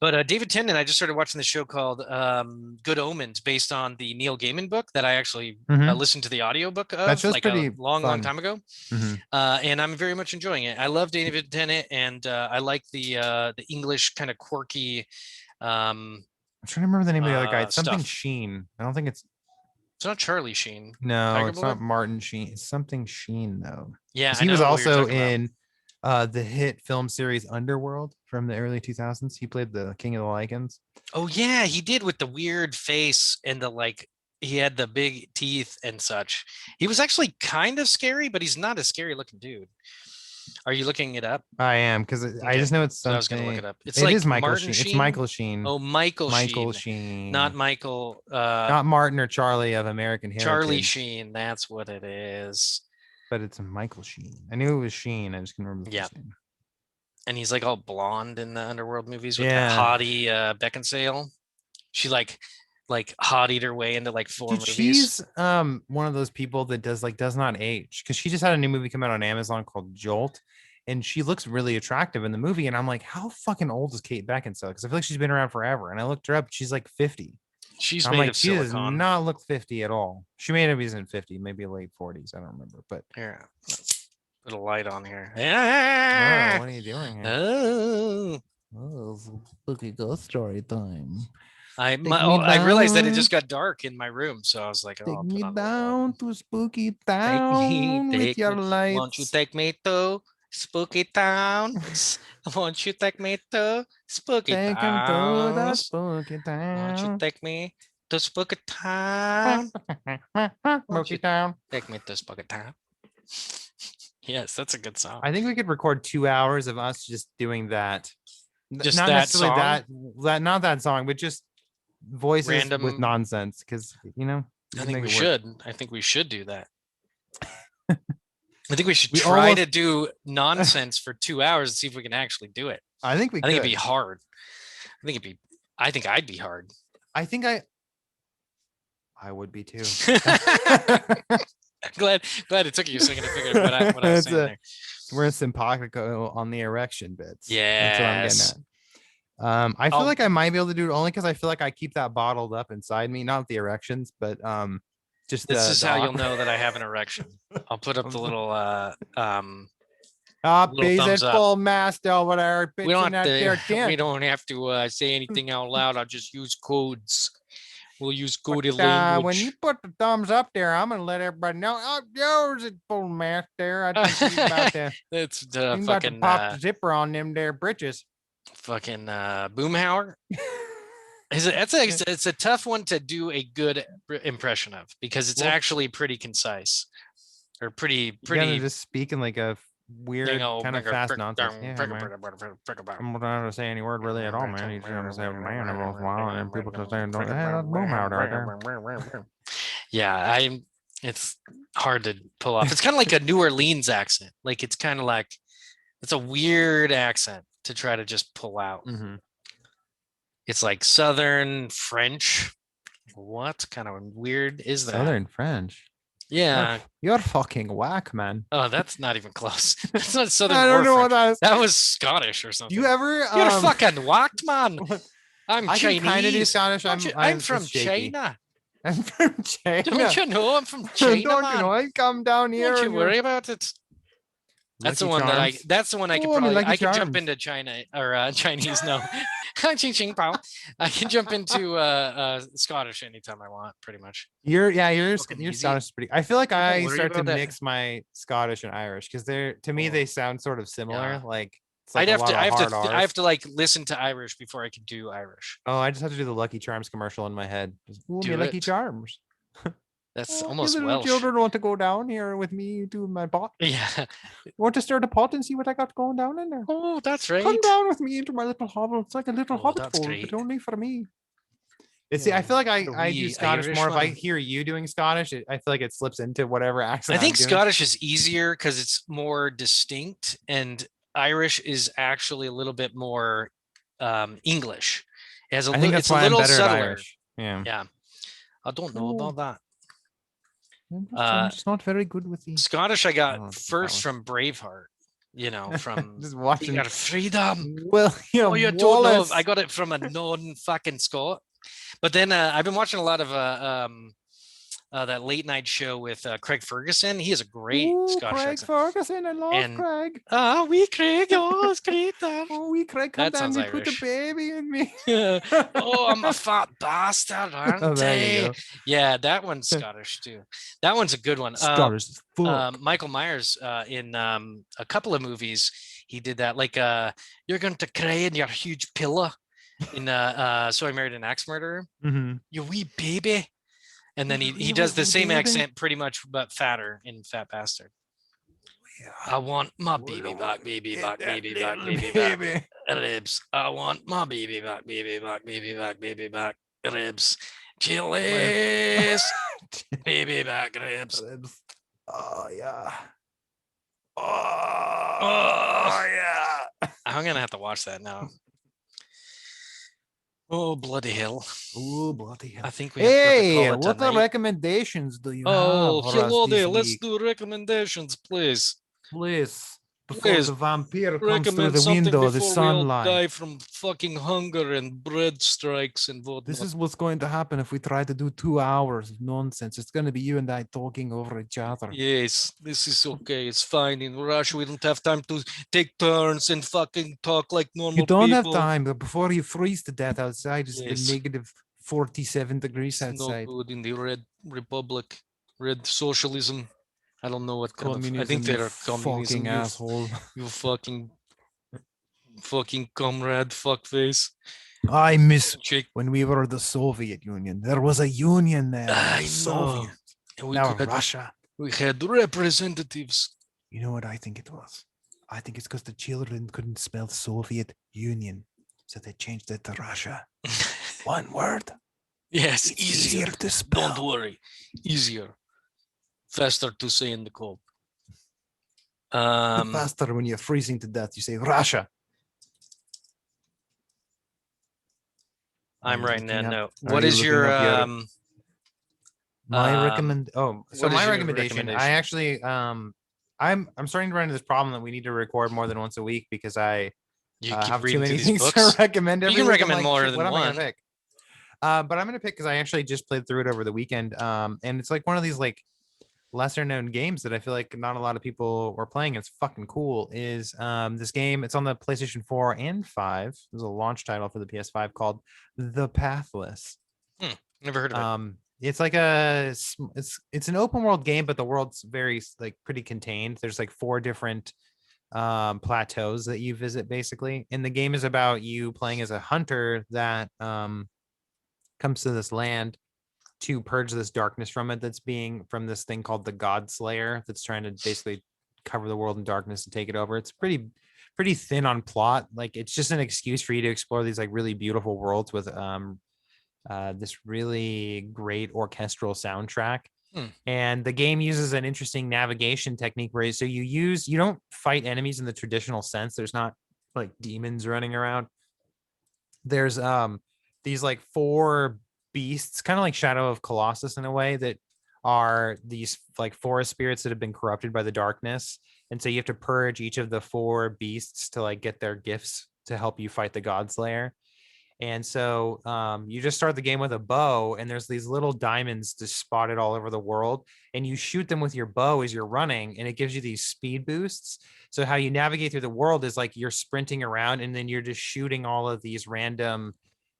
But David Tennant, I just started watching the show called Good Omens, based on the Neil Gaiman book that I actually listened to the audiobook of like a long time ago. And I'm very much enjoying it. I love David Tennant, and I like the English kind of quirky. I'm trying to remember the name of the other guy. It's something stuff. Sheen. I don't think it's not Charlie Sheen. No, Tiger it's Blood? not Martin Sheen. It's something Sheen though. Yeah, he was also in the hit film series Underworld from the early 2000s. He played the King of the Lycans. Oh yeah, he did, with the weird face and the like. He had the big teeth and such. He was actually kind of scary, but he's not a scary looking dude. Are you looking it up? I am, because I just know it's something. I was going to look it up. It is Michael Sheen. It's Michael Sheen. Oh, Michael Sheen. Not Michael. Not Martin or Charlie of American Heritage. Charlie Sheen. That's what it is. But it's a Michael Sheen. I knew it was Sheen. I just couldn't remember his name. And he's like all blonde in the Underworld movies with that hottie Beckinsale. She like hottied her way into like 4 movies. She's one of those people that does not age, because she just had a new movie come out on Amazon called Jolt, and she looks really attractive in the movie. And I'm like, how fucking old is Kate Beckinsale? Because I feel like she's been around forever. And I looked her up; she's like 50. She's I'm made like, of she silicone. does not look 50 at all. She may have been 50, maybe late 40s. I don't remember. But yeah, put a light on here. Oh, what are you doing here? Oh, spooky ghost story time. I realized that it just got dark in my room, so I was like, take me down to spooky town with your lights. Won't you take me to spooky town? Won't you take me to spooky town? To the spooky town. Won't you take me to spooky town? Spooky town. Take me to spooky town. Yes, that's a good song. I think we could record 2 hours of us just doing that. Just not that necessarily song? that not that song, but just voices Random with nonsense, because I think we should. I think we should do that. I think we should try to do nonsense for 2 hours and see if we can actually do it. I think it'd be hard. I think I'd be hard. I think I would be too. glad it took you a second to figure out what I was saying there. We're simpatico on the erection bits. Yeah, that's what I'm getting at. I feel like I might be able to do it only because I feel like I keep that bottled up inside me. Not the erections, but just this is how you'll know that I have an erection. I'll put up the little base at full mast over there. We don't have to say anything out loud. I'll just use codes. We'll use coded language. When you put the thumbs up there, I'm gonna let everybody know. Oh, yours is full mast there. I think you about to. That's about to pop the zipper on them there britches. Fucking Boomhauer. It's a tough one to do a good impression of, because it's actually pretty concise, or pretty. Just speaking like a weird kind of fast nonsense. I'm not trying to say any word really at all, man. You're trying to say man every once in a while, and then people just saying, "Hey, that's Boomhauer right there." Yeah, it's hard to pull off. It's kind of like a New Orleans accent. Like it's kind of like it's a weird accent to try to just pull out. It's like Southern French. What kind of weird is that? Southern French. Yeah, you're fucking whack, man. Oh, that's not even close. That's not Southern. I don't know what that is. That was Scottish or something. You ever? You're fucking whacked, man. I'm I Chinese. Can kind of do Scottish. I'm from China. I'm from China. Don't you know I'm from China? Don't you know? I come down here. Don't you worry about it. That's the one I can probably. I can jump into China or Chinese. No, I can jump into Scottish anytime I want, pretty much. Your Scottish is pretty. I feel like I start to mix my Scottish and Irish, because to me they sound sort of similar. Like I have to like listen to Irish before I can do Irish. Oh, I just have to do the Lucky Charms commercial in my head. Lucky Charms. That's Oh, you almost little Welsh. children want to go down here with me to my pot. Yeah. Want to stir the pot and see what I got going down in there? Oh, that's right. Come down with me into my little hovel. It's like a little Oh, hobbit that's hole, great. but only for me. See, I feel like I do wee Scottish Irish more. If I one. hear you doing Scottish, I feel like it slips into whatever accent I think I'm doing. Scottish is easier because it's more distinct, and Irish is actually a little bit more English. It has a I think little. that's It's a why I'm little better at subtler. Irish. Yeah. Yeah, I don't know Cool. about that. I'm just not very good with the Scottish I don't know got what that first was. from Braveheart. You know, from just We watching Are Freedom. William Oh, you don't know. Wallace. I got it from a non-fucking Scot. But then I've been watching a lot of that late night show with Craig Ferguson. He has a great Ooh, Scottish Craig accent. Ferguson. I love And Craig. wee Craig, oh, it's great there. Oh, we Craig, come That down sounds and put the Irish. baby in me. Oh, I'm a fat bastard, aren't Oh, there you I? go. Yeah, that one's Scottish too. That one's a good one. Scottish as fuck. Michael Myers in a couple of movies, he did that. Like, you're going to cry in your huge pillow in So I Married an Axe Murderer. Mhm. You wee baby. And then he You does the wee same baby. accent pretty much, but fatter in Fat Bastard. I want my baby back, baby back, baby back, baby back, ribs. I want my baby back, baby back, baby back, baby back, ribs. Chilies, baby back, ribs. Oh yeah. Oh, yeah. I'm gonna have to watch that now. Oh, bloody hell. Oh, bloody hell. I think we have to Hey, call it what tonight. recommendations do you Oh, have for us hello this there. Let's week? do recommendations, please. Please, before Please, the vampire comes through recommend the something window, the before we all sunlight. die from fucking hunger and bread strikes and whatnot. This is what's going to happen if we try to do 2 hours of nonsense. It's going to be you and I talking over each other. Yes, this is okay. It's fine. In Russia, we don't have time to take turns and fucking talk like normal You don't have people. time, but before you freeze to death outside, it's Yes. the negative 47 degrees It's no outside. good in the Red Republic, Red Socialism. I don't know what kind of. I Communism, think you they're communism. fucking asshole. You fucking comrade, fuckface. I miss Chick. when we were the Soviet Union. There was a union there. I know. Soviet. And we Now had, Russia. we had representatives. You know what I think it was? I think it's because the children couldn't spell Soviet Union. So they changed it to Russia. One word. Yes, It's easier. to spell. Don't worry. Easier. Faster to say in the cold. Faster when you're freezing to death. You say Russia. I'm writing that note. Are What you is looking your up my recommend? what So is my your recommendation. I actually I'm starting to run into this problem that we need to record more than once a week because I you keep have too reading many through these things books? to recommend. You Every can week. I'm recommend like, more shit, than what am I one. gonna pick? But I'm gonna pick because I actually just played through it over the weekend. And it's like one of these like lesser known games that I feel like not a lot of people were playing. It's fucking cool. Is this game? It's on the PlayStation 4 and 5. There's a launch title for the PS5 called The Pathless. Never heard of it. It's like it's an open world game, but the world's very like pretty contained. There's like 4 different plateaus that you visit basically, and the game is about you playing as a hunter that comes to this land to purge this darkness from it that's being from this thing called the God Slayer that's trying to basically cover the world in darkness and take it over. It's pretty thin on plot. Like it's just an excuse for you to explore these like really beautiful worlds with this really great orchestral soundtrack. And the game uses an interesting navigation technique where you don't fight enemies in the traditional sense. There's not like demons running around. There's these like 4 beasts, kind of like Shadow of Colossus in a way, that are these like forest spirits that have been corrupted by the darkness. And so you have to purge each of the 4 beasts to like get their gifts to help you fight the God Slayer. And so you just start the game with a bow, and there's these little diamonds just spotted all over the world, and you shoot them with your bow as you're running, and it gives you these speed boosts. So how you navigate through the world is like you're sprinting around, and then you're just shooting all of these random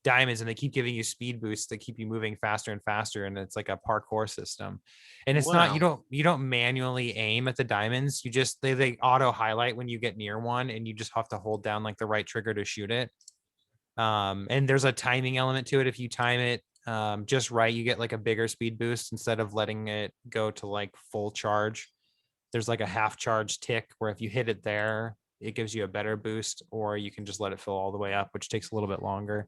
diamonds, and they keep giving you speed boosts that keep you moving faster and faster. And it's like a parkour system. And it's not, you don't manually aim at the diamonds. You just, they auto highlight when you get near one, and you just have to hold down like the right trigger to shoot it. And there's a timing element to it. If you time it just right, you get like a bigger speed boost instead of letting it go to like full charge. There's like a half charge tick where if you hit it there, it gives you a better boost, or you can just let it fill all the way up, which takes a little bit longer.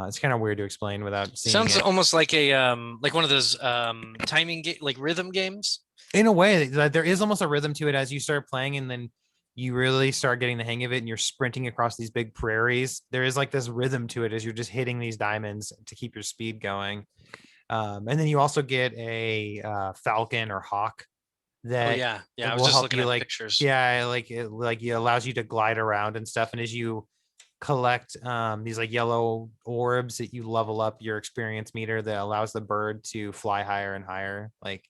It's kind of weird to explain without seeing Sounds it. almost like a like one of those like rhythm games. In a way, there is almost a rhythm to it as you start playing, and then you really start getting the hang of it, and you're sprinting across these big prairies. There is like this rhythm to it as you're just hitting these diamonds to keep your speed going. And then you also get a falcon or hawk Oh that yeah, I was will just help looking you at like pictures. yeah like it allows you to glide around and stuff, and as you collect these like yellow orbs that you level up your experience meter that allows the bird to fly higher and higher, like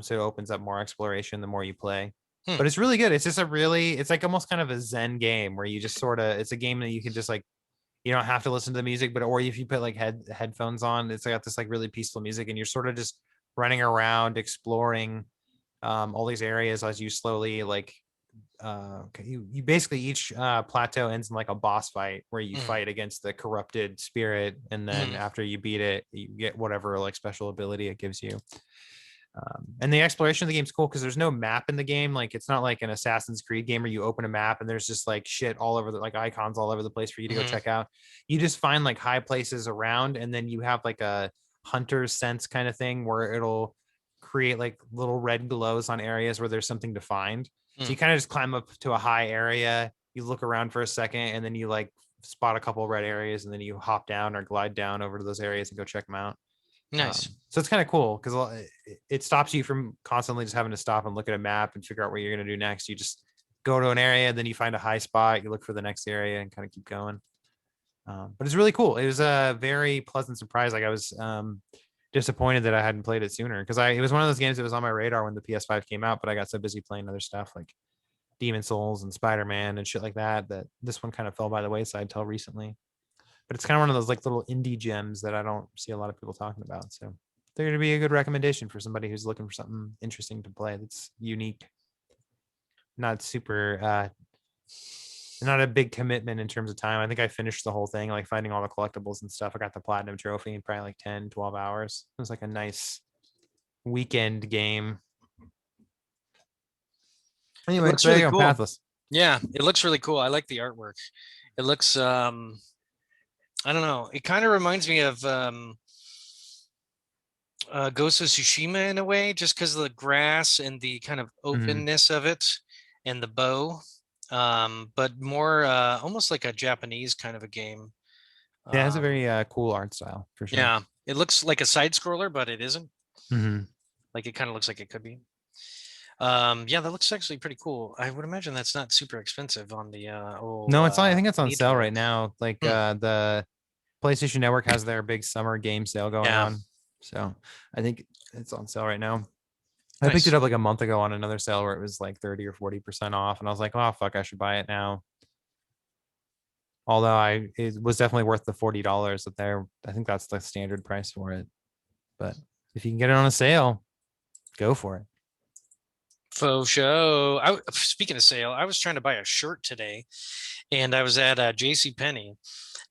so it opens up more exploration the more you play. Hmm. But it's really good. It's just it's like almost kind of a zen game where you just sort of, it's a game that you can just like, you don't have to listen to the music, but or if you put like headphones on, it's got this like really peaceful music, and you're sort of just running around exploring all these areas as you slowly like you basically each plateau ends in like a boss fight where you fight against the corrupted spirit, and then after you beat it, you get whatever like special ability it gives you. And the exploration of the game's cool because there's no map in the game. Like it's not like an Assassin's Creed game where you open a map and there's just like shit all over the like icons all over the place for you to go check out. You just find like high places around, and then you have like a hunter's sense kind of thing where it'll create like little red glows on areas where there's something to find. So you kind of just climb up to a high area, you look around for a second, and then you like spot a couple of red areas, and then you hop down or glide down over to those areas and go check them out. Nice. So it's kind of cool because it stops you from constantly just having to stop and look at a map and figure out what you're going to do next. You just go to an area, then you find a high spot, you look for the next area, and kind of keep going. But it's really cool. It was a very pleasant surprise. Like I was disappointed that I hadn't played it sooner because it was one of those games that was on my radar when the PS5 came out, but I got so busy playing other stuff like Demon Souls and Spider-Man and shit like that this one kind of fell by the wayside till recently. But it's kind of one of those like little indie gems that I don't see a lot of people talking about. So they're going to be a good recommendation for somebody who's looking for something interesting to play that's unique, not super not a big commitment in terms of time. I think I finished the whole thing, like finding all the collectibles and stuff. I got the platinum trophy in probably like 10, 12 hours. It was like a nice weekend game. Anyway, looks there really you go, cool. Pathless. Yeah, it looks really cool. I like the artwork. It looks I don't know. It kind of reminds me of Ghost of Tsushima in a way, just because of the grass and the kind of openness of it and the bow. But more almost like a Japanese kind of a game. Yeah, it has a very cool art style for sure. Yeah, it looks like a side scroller, but it isn't. Mm-hmm. Like it kind of looks like it could be. Yeah, that looks actually pretty cool. I would imagine that's not super expensive on the old, No, it's on. I think it's on Need sale for right It. now. Like the PlayStation Network has their big summer game sale going Yeah. on, so I think it's on sale right now. I picked Nice. it up like a month ago on another sale where it was like 30 or 40% off, and I was like, oh fuck, I should buy it now. Although it was definitely worth the $40 that I think that's the standard price for it. But if you can get it on a sale, go for it. Faux show. Speaking of sale, I was trying to buy a shirt today, and I was at J.C. Penney,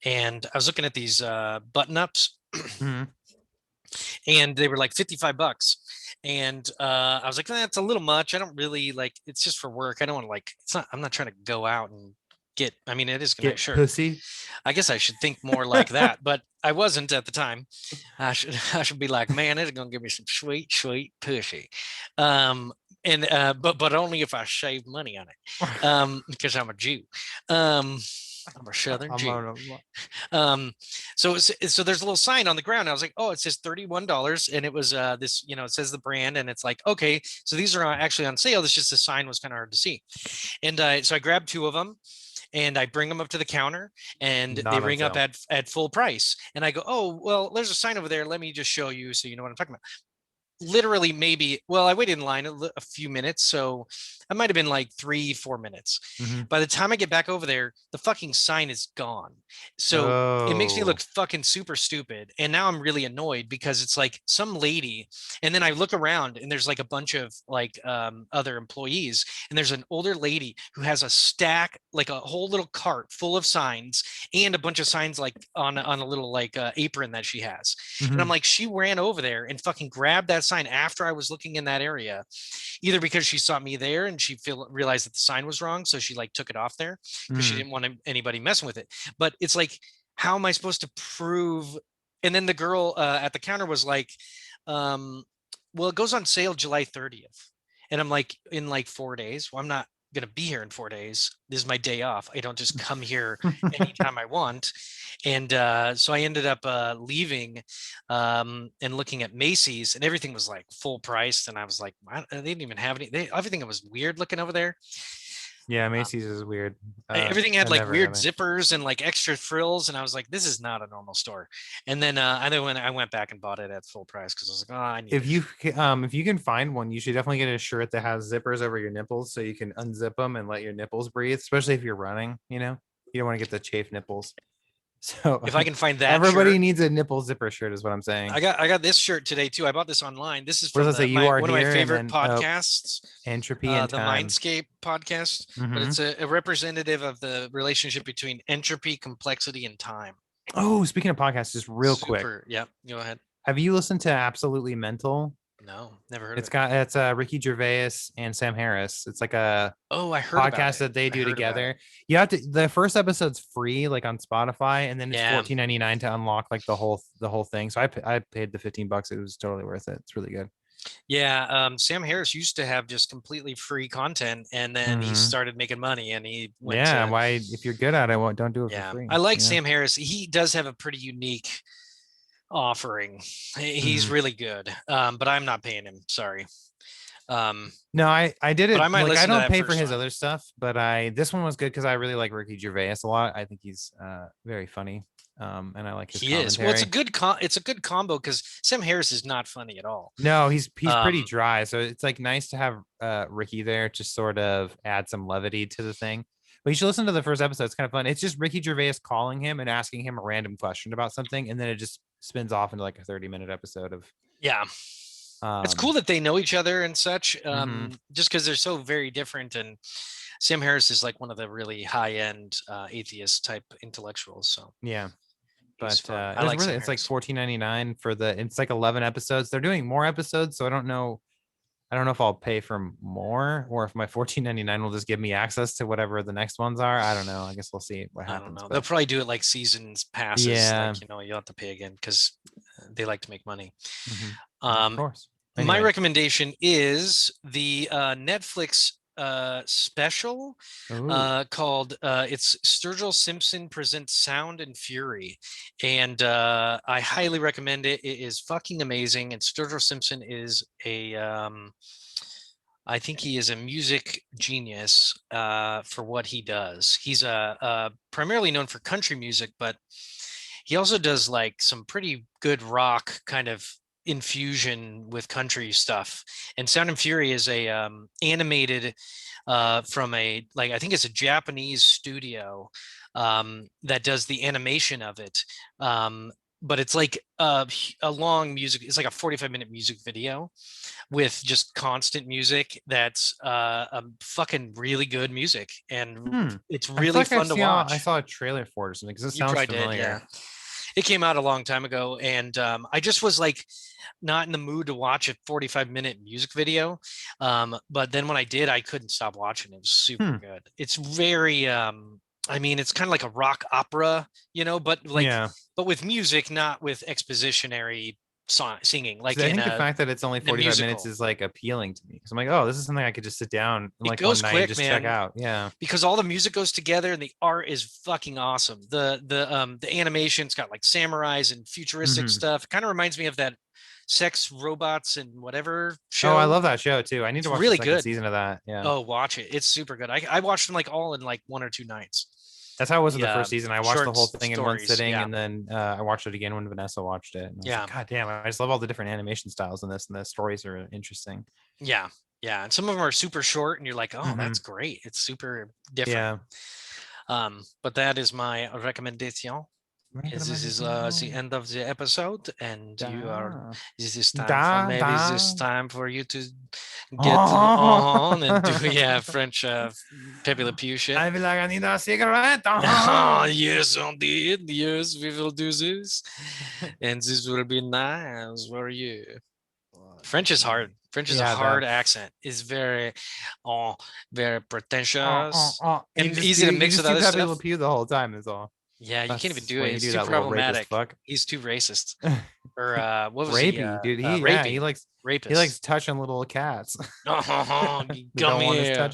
and I was looking at these button ups, and they were like $55. And I was like, that's a little much. I don't really like. It's just for work. I don't want to like. It's not. I'm not trying to go out and get. I mean, it is a nice shirt. Pussy. I guess I should think more like that, but I wasn't at the time. I should be like, man, it's gonna give me some sweet pussy. But only if I save money on it, because I'm a Jew. I'm a Southern Jew. So there's a little sign on the ground. I was like, oh, it says $31, and it was this, it says the brand, and it's like, okay, so these are actually on sale. It's just the sign was kind of hard to see, and so I grabbed two of them. And I bring them up to the counter, and they ring up at full price. And I go, oh, well, there's a sign over there. Let me just show you so you know what I'm talking about. literally maybe, well, I waited in line a few minutes, so I might have been like 3-4 minutes. By the time I get back over there, the fucking sign is gone. So it makes me look fucking super stupid. And now I'm really annoyed because it's like some lady, and then I look around and there's like a bunch of like other employees, and there's an older lady who has a stack, like a whole little cart full of signs, and a bunch of signs like on a little like apron that she has. And I'm like, she ran over there and fucking grabbed that sign after I was looking in that area, either because she saw me there and she realized that the sign was wrong, so she like took it off there because she didn't want anybody messing with it. But it's like, how am I supposed to prove? And then the girl at the counter was like, well, it goes on sale July 30th. And I'm like, in like 4 days. Well, I'm not gonna be here in 4 days. This is my day off. I don't just come here anytime I want. And so I ended up leaving and looking at Macy's, and everything was like full price. And I was like, they didn't even have any. Everything was weird looking over there. Yeah, Macy's is weird. Everything had I've like never weird really- zippers and like extra frills, and I was like, "This is not a normal store." And then when I went back and bought it at full price because I was like, "Oh, I need." If you can find one, you should definitely get a shirt that has zippers over your nipples so you can unzip them and let your nipples breathe, especially if you're running. You know, you don't want to get the chafe nipples. So if I can find that, everybody shirt, needs a nipple zipper shirt, is what I'm saying. I got this shirt today too. I bought this online. This is What from does it say? You are one of my here, and favorite then, podcasts, Entropy and the time. Mindscape podcast. But it's a representative of the relationship between entropy, complexity, and time. Oh, speaking of podcasts, just real quick. Yeah, go ahead. Have you listened to Absolutely Mental? No, never heard It's of it. got it's Ricky Gervais and Sam Harris. It's like a I heard about podcast it. that they I do heard about together. it. You have to, the first episode's free, like on Spotify, and then it's Yeah. $14.99 to unlock like the whole thing. So I paid the $15. It was totally worth it. It's really good. Yeah, Sam Harris used to have just completely free content, and then he started making money, and he went to, why, if you're good at it, don't do it for free. I like Sam Harris. He does have a pretty unique offering. He's really good, but I'm not paying him. Sorry. No, I did it. But I might like, listen I to don't that pay for first his one. other stuff, but this one was good because I really like Ricky Gervais a lot. I think he's very funny. And I like his commentary. Is. Well, it's a good combo because Sam Harris is not funny at all. No, he's pretty dry. So it's like nice to have Ricky there to sort of add some levity to the thing. But you should listen to the first episode. It's kind of fun. It's just Ricky Gervais calling him and asking him a random question about something, and then it just spins off into like a 30-minute episode of. Yeah. It's cool that they know each other and such, just because they're so very different. And Sam Harris is like one of the really high-end atheist type intellectuals. So yeah, but I like it's like $14.99 for it's like 11 episodes. They're doing more episodes, so I don't know if I'll pay for more or if my $14.99 will just give me access to whatever the next ones are. I don't know. I guess we'll see what happens. I don't know. They'll probably do it like seasons passes. Yeah. Like, you'll have to pay again because they like to make money. Of course. Anyway. My recommendation is the Netflix special called it's Sturgill Simpson presents Sound and Fury, and I highly recommend it. It is fucking amazing, and Sturgill Simpson is I think he is a music genius for what he does. He's primarily known for country music, but he also does like some pretty good rock kind of infusion with country stuff. And Sound and Fury is a animated from a, like, I think it's a Japanese studio that does the animation of it. But it's like a long music. It's like a 45-minute music video with just constant music. That's fucking really good music, and it's really fun to watch. I saw a trailer for it or something because it sounds familiar. Yeah. It came out a long time ago, and I just was like not in the mood to watch a 45-minute music video. But then when I did, I couldn't stop watching. It was super good. It's very I mean, it's kind of like a rock opera, but like, but with music, not with expositionary singing. Like, I think the fact that it's only 45 minutes is like appealing to me because I'm like, oh, this is something I could just sit down and like one night and just check out. Yeah, because all the music goes together and the art is fucking awesome. The animation's got like samurais and futuristic stuff. It kind of reminds me of that Sex, Robots, and Whatever show. Oh, I love that show too. I need to watch really the second good season of that. Yeah. Oh, watch it. It's super good. I watched them like all in like 1 or 2 nights. That's how it was with the first season. I watched the short whole thing in one stories, sitting, yeah. and then I watched it again when Vanessa watched it. And I was Yeah. like, God damn, I just love all the different animation styles in this, and the stories are interesting. Yeah. Yeah. And some of them are super short, and you're like, oh, that's great. It's super different. Yeah. But that is my recommendation. This is the end of the episode, and this is time for you to get on and do French Pepe Le Pew shit. I feel like I need a cigarette. Yes, indeed. Yes, we will do this, and this will be nice for you. French is hard. French is a hard accent. It's very, very pretentious and easy to mix with other stuff. Pepe Le Pew the whole time is all. Yeah, you can't even do it. It's too problematic. He's too racist. Or what was rapey, he? Dude, rapey. He likes rapist. He likes touching little cats. Come here.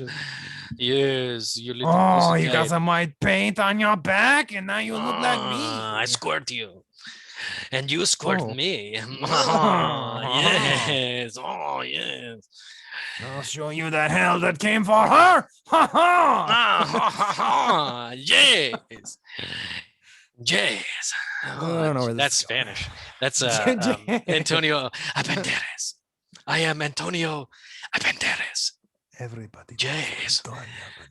Yes, you little. Oh, you got some white paint on your back, and now you look like me. I squirt you, and you squirt me. Oh, yes. Oh, yes. I'll show you the hell that came for her. Ha ha! Yes. Yes. Oh, that's Spanish. That's Antonio Apenderes. I am Antonio Apenderes. Everybody. Yes.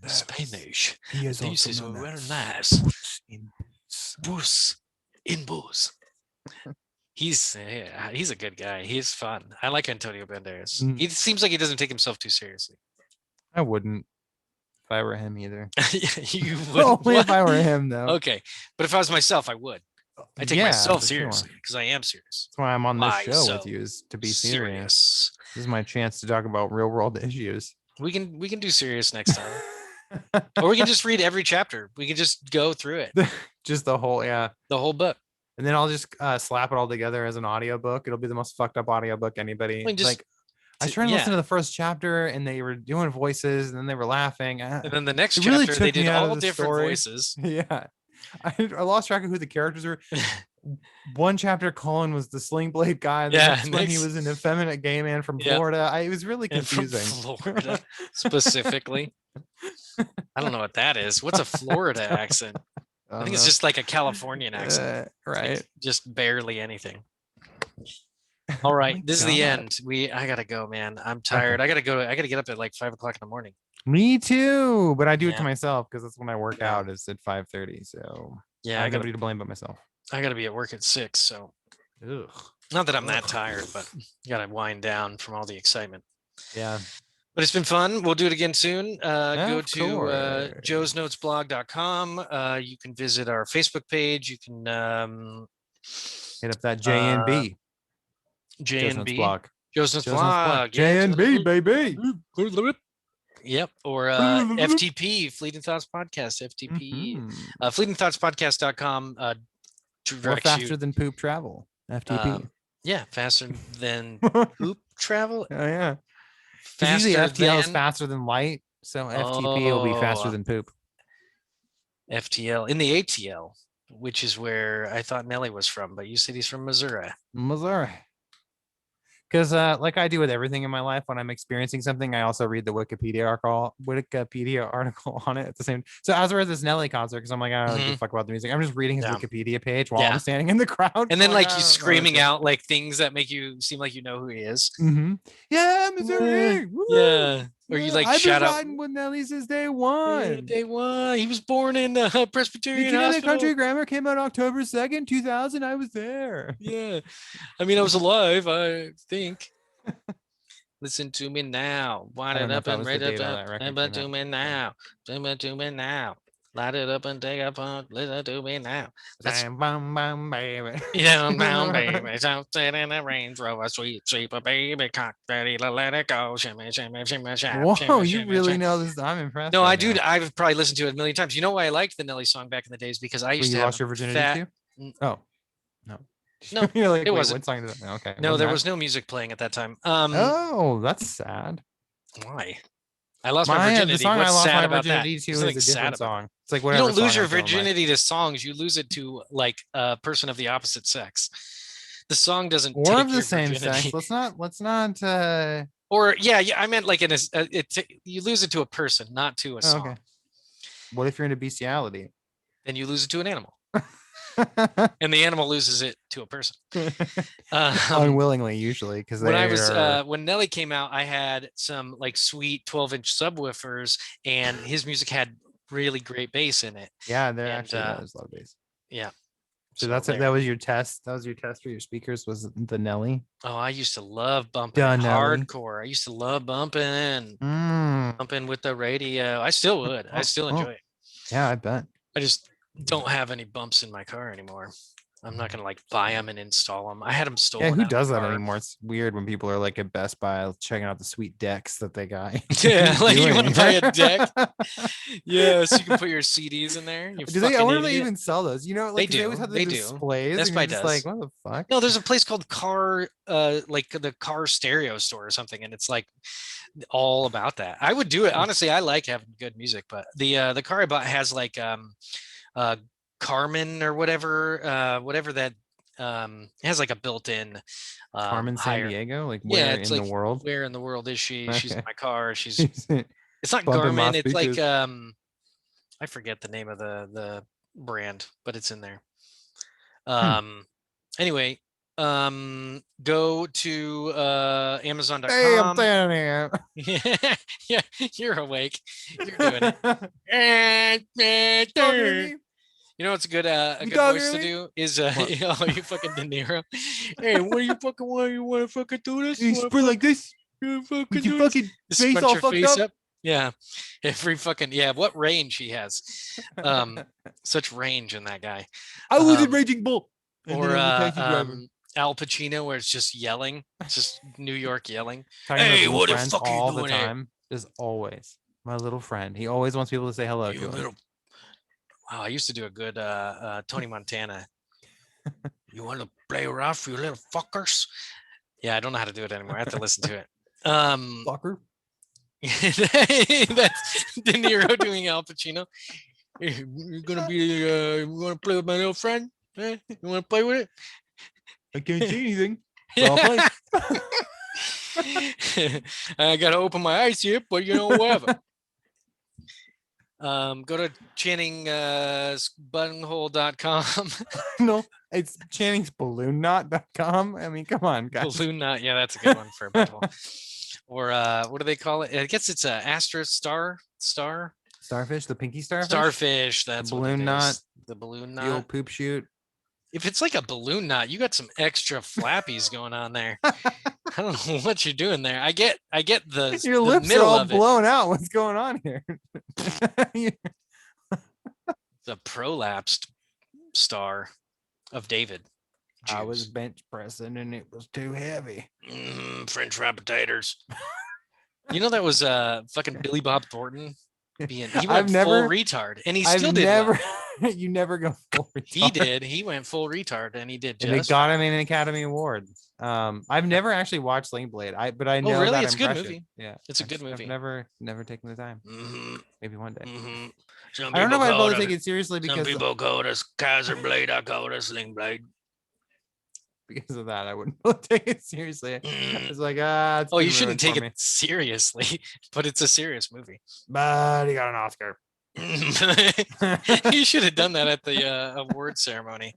Spanish. This is very nice. Booze in booze. He's a good guy. He's fun. I like Antonio Banderas. He seems like he doesn't take himself too seriously. I wouldn't if I were him either. You would. Only if I were him, though. Okay, but if I was myself, I would. I take myself seriously because I am serious. That's why I'm on this show with you, is to be serious. This is my chance to talk about real world issues. We can do serious next time. Or we can just read every chapter. We can just go through it. Just the whole book. And then I'll just slap it all together as an audiobook. It'll be the most fucked up audiobook anybody. I was trying to listen to the first chapter, and they were doing voices, and then they were laughing. And then the next chapter, they did all different voices. Yeah. I lost track of who the characters were. One chapter, Colin was the Sling Blade guy. When he was an effeminate gay man from Florida. It was really confusing. From Florida, specifically. I don't know what that is. What's a Florida accent? I think it's just like a Californian accent. Right. Like just barely anything. All right. This is the end. I gotta go, man. I'm tired. I gotta get up at like 5 o'clock in the morning. Me too. But I do it to myself because that's when I work out, is at 5:30. So yeah, I got nobody to blame but myself. I gotta be at work at 6. So not that I'm that tired, but you gotta wind down from all the excitement. Yeah. But it's been fun. We'll do it again soon. Go to joesnotesblog.com. You can visit our Facebook page. You can hit up that JNB. JNB. Blog. Joe's Notes Blog. JNB, baby. Yep. Or FTP, Fleeting Thoughts Podcast, FTP. FleetingThoughtsPodcast.com directs faster than poop travel. FTP. Yeah, faster than poop travel. Oh, yeah. Usually FTL is faster than light, so FTP will be faster than poop. FTL in the ATL, which is where I thought Nelly was from, but you said he's from Missouri. Because like I do with everything in my life, when I'm experiencing something, I also read the Wikipedia article on it at the same. So as we're at this Nelly concert, because I'm like, I don't give a fuck about the music. I'm just reading his Wikipedia page while I'm standing in the crowd. And then like you screaming out like things that make you seem like you know who he is. Yeah, Missouri. Yeah. Or you like shout out. I've been riding with Nelly since day one. Yeah, day one. He was born in Presbyterian Hospital. Country Grammar came out October 2nd, 2000. I was there. Yeah. I mean, I was alive, I think. Listen to me now. Wind it up and rate it up. Listen to me now. Listen to me now. Light it up and take a punk. Listen to me now. Bam, bam, bam, baby. Yeah, bam, baby. Something in the Range Rover, sweet, sweeper, baby, cock, ready to let it go. Shimmy, shimmy, shimmy, shimmy. Whoa, you really know this? I'm impressed. No, I do. I've probably listened to it a million times. You know why I liked the Nelly song back in the days? Because I used to have lost your virginity too? Oh, no. No, you're like, it wasn't. What song is that? Okay. No, there was no music playing at that time. Oh, that's sad. Why? I lost my virginity. The song What's I lost sad my about virginity that? to is a different song. It's like you don't lose your virginity to songs. You lose it to like a person of the opposite sex. The song doesn't. Or of the same sex. Let's not. Or yeah. I meant like in you lose it to a person, not to a song. Okay. What if you're into bestiality? then you lose it to an animal, and the animal loses it to a person. Unwillingly, usually, because when I was when Nelly came out, I had some like sweet 12-inch subwoofers, and his music had really great bass in it. yeah, there and, actually there's a lot of bass. Yeah. So that's it. That was your test. That was your test for your speakers. Was the Nelly? Oh, I used to love bumping Nelly. hardcore. I used to love bumping Mm. with the radio. I still would. I still enjoy it. Yeah, I bet. I just don't have any bumps in my car anymore. I'm not gonna like buy them and install them. I had them stolen. Yeah, who out of does my that car. anymore? It's weird when people are like at Best Buy checking out the sweet decks that they got. Yeah, like you want to buy a deck? Yeah, Yeah, so you can put your CDs in there. You do they? I fucking wonder if they idiot. even sell those. You know, like They always do. have the They do. displays. Best and Buy you're just does. like, what the fuck? No, there's a place called like the car stereo store or something, and it's like all about that. I would do it. Honestly, I like having good music, but the car I bought has like Carmen or whatever that it has like a built-in Carmen San Diego, like where it's in like, the world? where in the world is she? She's in Okay. my car. She's Bumping it's not my Garmin, it's like speakers. I forget the name of the brand, but it's in there. Anyway, go to amazon.com. Hey, I'm down here. Yeah, you're awake. You're doing it. You know what's a good voice to do is oh, you fucking De Niro. Hey, what do you fucking want? You want to fucking do this? You spread like this? You fucking With your do this? fucking Just face scrunch all your fucked face up? Yeah, every fucking what range he has. Such range in that guy. I was a Raging Bull. Or Al Pacino, where it's just yelling. It's just New York yelling. Talking Hey, about what the friends fuck are you all doing the time? Is always my little friend. He always wants people to say hello to him. Wow, I used to do a good Tony Montana. You want to play rough, you little fuckers? Yeah, I don't know how to do it anymore. I have to listen to it. Fucker. That's De Niro doing Al Pacino. Hey, you're gonna be you want to play with my little friend? Eh? You want to play with it? I can't see anything. So I'll play. I gotta open my eyes here, but whatever. Go to channingsbuttonhole.com. No, it's channingsballoonknot.com. I mean, come on, guys. Balloon knot. Yeah, that's a good one for a butthole. Or what do they call it? I guess it's a Starfish, the pinky starfish. Starfish. That's the balloon knot. The balloon The old knot. poop shoot. If it's like a balloon knot, you got some extra flappies going on there. I don't know what you're doing there. I get the Your the lips are middle all of it. blown out. What's going on here? The prolapsed star of David. I was bench pressing and it was too heavy. French fry potatoes. You know that was fucking Billy Bob Thornton. He went full retard, and he still did. You never go full retard. He did. He went full retard, and he did. And it got him an Academy Award. I've never actually watched Sling Blade. But I know really? that It's a good impression. movie. Yeah, it's a good movie. I've never taken the time. Maybe one day. I don't know if I'd be able to take it seriously because some people call it a Kaiser Blade. I call it a Sling Blade. Because of that, I wouldn't take it seriously. It's like oh, you shouldn't take it seriously, but it's a serious movie. But he got an Oscar. You should have done that at the award ceremony.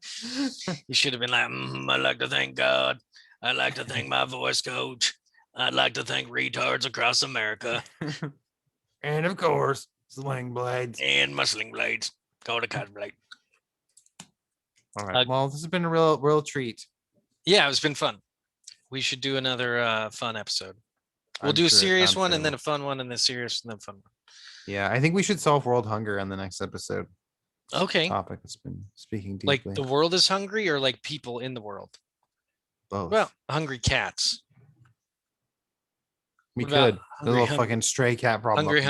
You should have been like, I'd like to thank God. I'd like to thank my voice coach. I'd like to thank retards across America. And of course, Sling Blades. And my Sling Blades. Go to Kaiser Blade. All right. Well, this has been a real treat. Yeah, it's been fun. We should do another fun episode. We'll do a serious one and then a fun one and then serious and then fun one. Yeah, I think we should solve world hunger on the next episode. Okay. Topic that's been speaking deeply. Like the world is hungry or like people in the world? Both. Well, hungry cats. We could. A little fucking stray cat problem. Hungry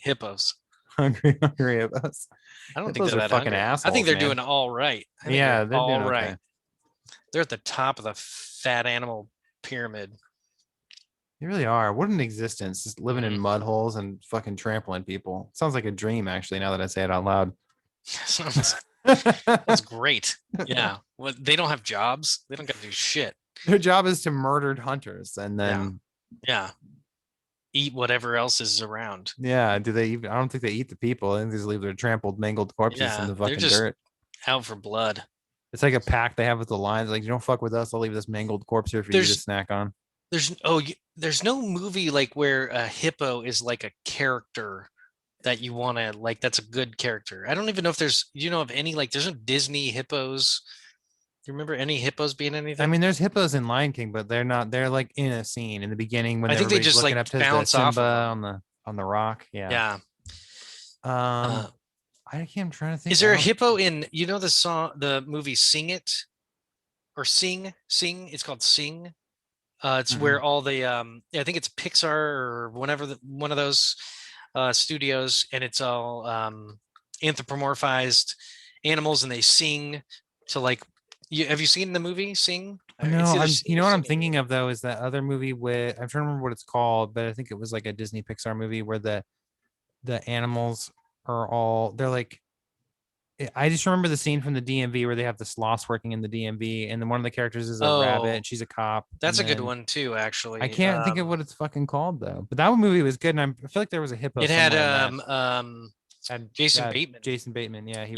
hippos. Hungry hippos. I don't think they're that fucking hungry. assholes. I think they're doing all right. Yeah, they're all doing right. okay. They're at the top of the fat animal pyramid. They really are. What an existence. Just living in mud holes and fucking trampling people. Sounds like a dream, actually, now that I say it out loud. That's great. Yeah. Well, they don't have jobs. They don't got to do shit. Their job is to murder hunters and then yeah. eat whatever else is around. Yeah. Do they even? I don't think they eat the people. I think they just leave their trampled, mangled corpses in Yeah, the they're fucking just dirt. out for blood. It's like a pact they have with the lions. Like, you don't fuck with us. I'll leave this mangled corpse here for you to There's snack on. there's no movie like where a hippo is like a character that you want to like. That's a good character. I don't even know if there's of any like. There's no Disney hippos. Do you remember any hippos being anything? I mean, there's hippos in Lion King, but they're not. They're like in a scene in the beginning when I think they everybody's just looking like up to the bounce off Simba of them. on the rock. Yeah. Yeah. I can't. I'm trying to think. Is there a hippo in the song, the movie Sing It or Sing? It's called Sing. It's where all the I think it's Pixar or whatever one of those studios, and it's all anthropomorphized animals, and they sing to like. Have you seen the movie Sing? No, you know what I'm thinking of though is that other movie with I'm trying to remember what it's called, but I think it was like a Disney Pixar movie where the animals are all they're like. I just remember the scene from the DMV where they have the sloths working in the DMV, and then one of the characters is a rabbit. And she's a cop. That's a good one too, actually. I can't think of what it's fucking called though. But that movie was good, and I feel like there was a hippo. It had Jason Bateman. Jason Bateman, yeah, he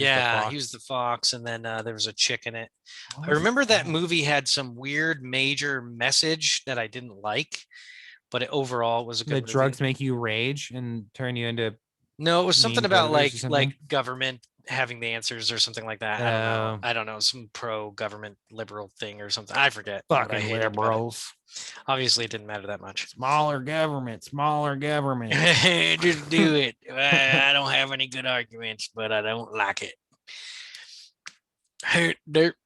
was the fox, and then there was a chick in it. I remember that movie had some weird major message that I didn't like, but overall was a good. The drugs make you rage and turn you into. No, it was something about like government having the answers or something like that. I don't know, some pro-government liberal thing or something. I forget. Fucking liberals. Obviously, it didn't matter that much. Smaller government. Just do it. I don't have any good arguments, but I don't like it. Dirt,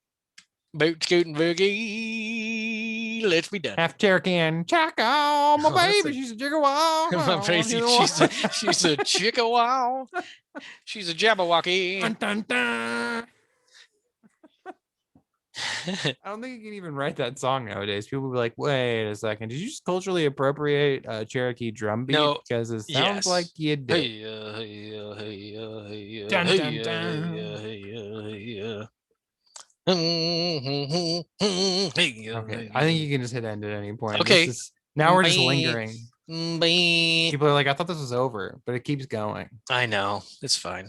boot scooting boogie. Let's be done. Half Cherokee and Chaco. My baby, she's a Chickawaw. She's a Chickawaw. She's a Jabberwocky. Dun, dun, dun. I don't think you can even write that song nowadays. People will be like, wait a second, did you just culturally appropriate Cherokee drum beat? No, because it sounds like you did. Dun, dun, dun. Okay, I think you can just hit end at any point. Okay, now we're just lingering. People are like, I thought this was over, but it keeps going. I know, it's fine.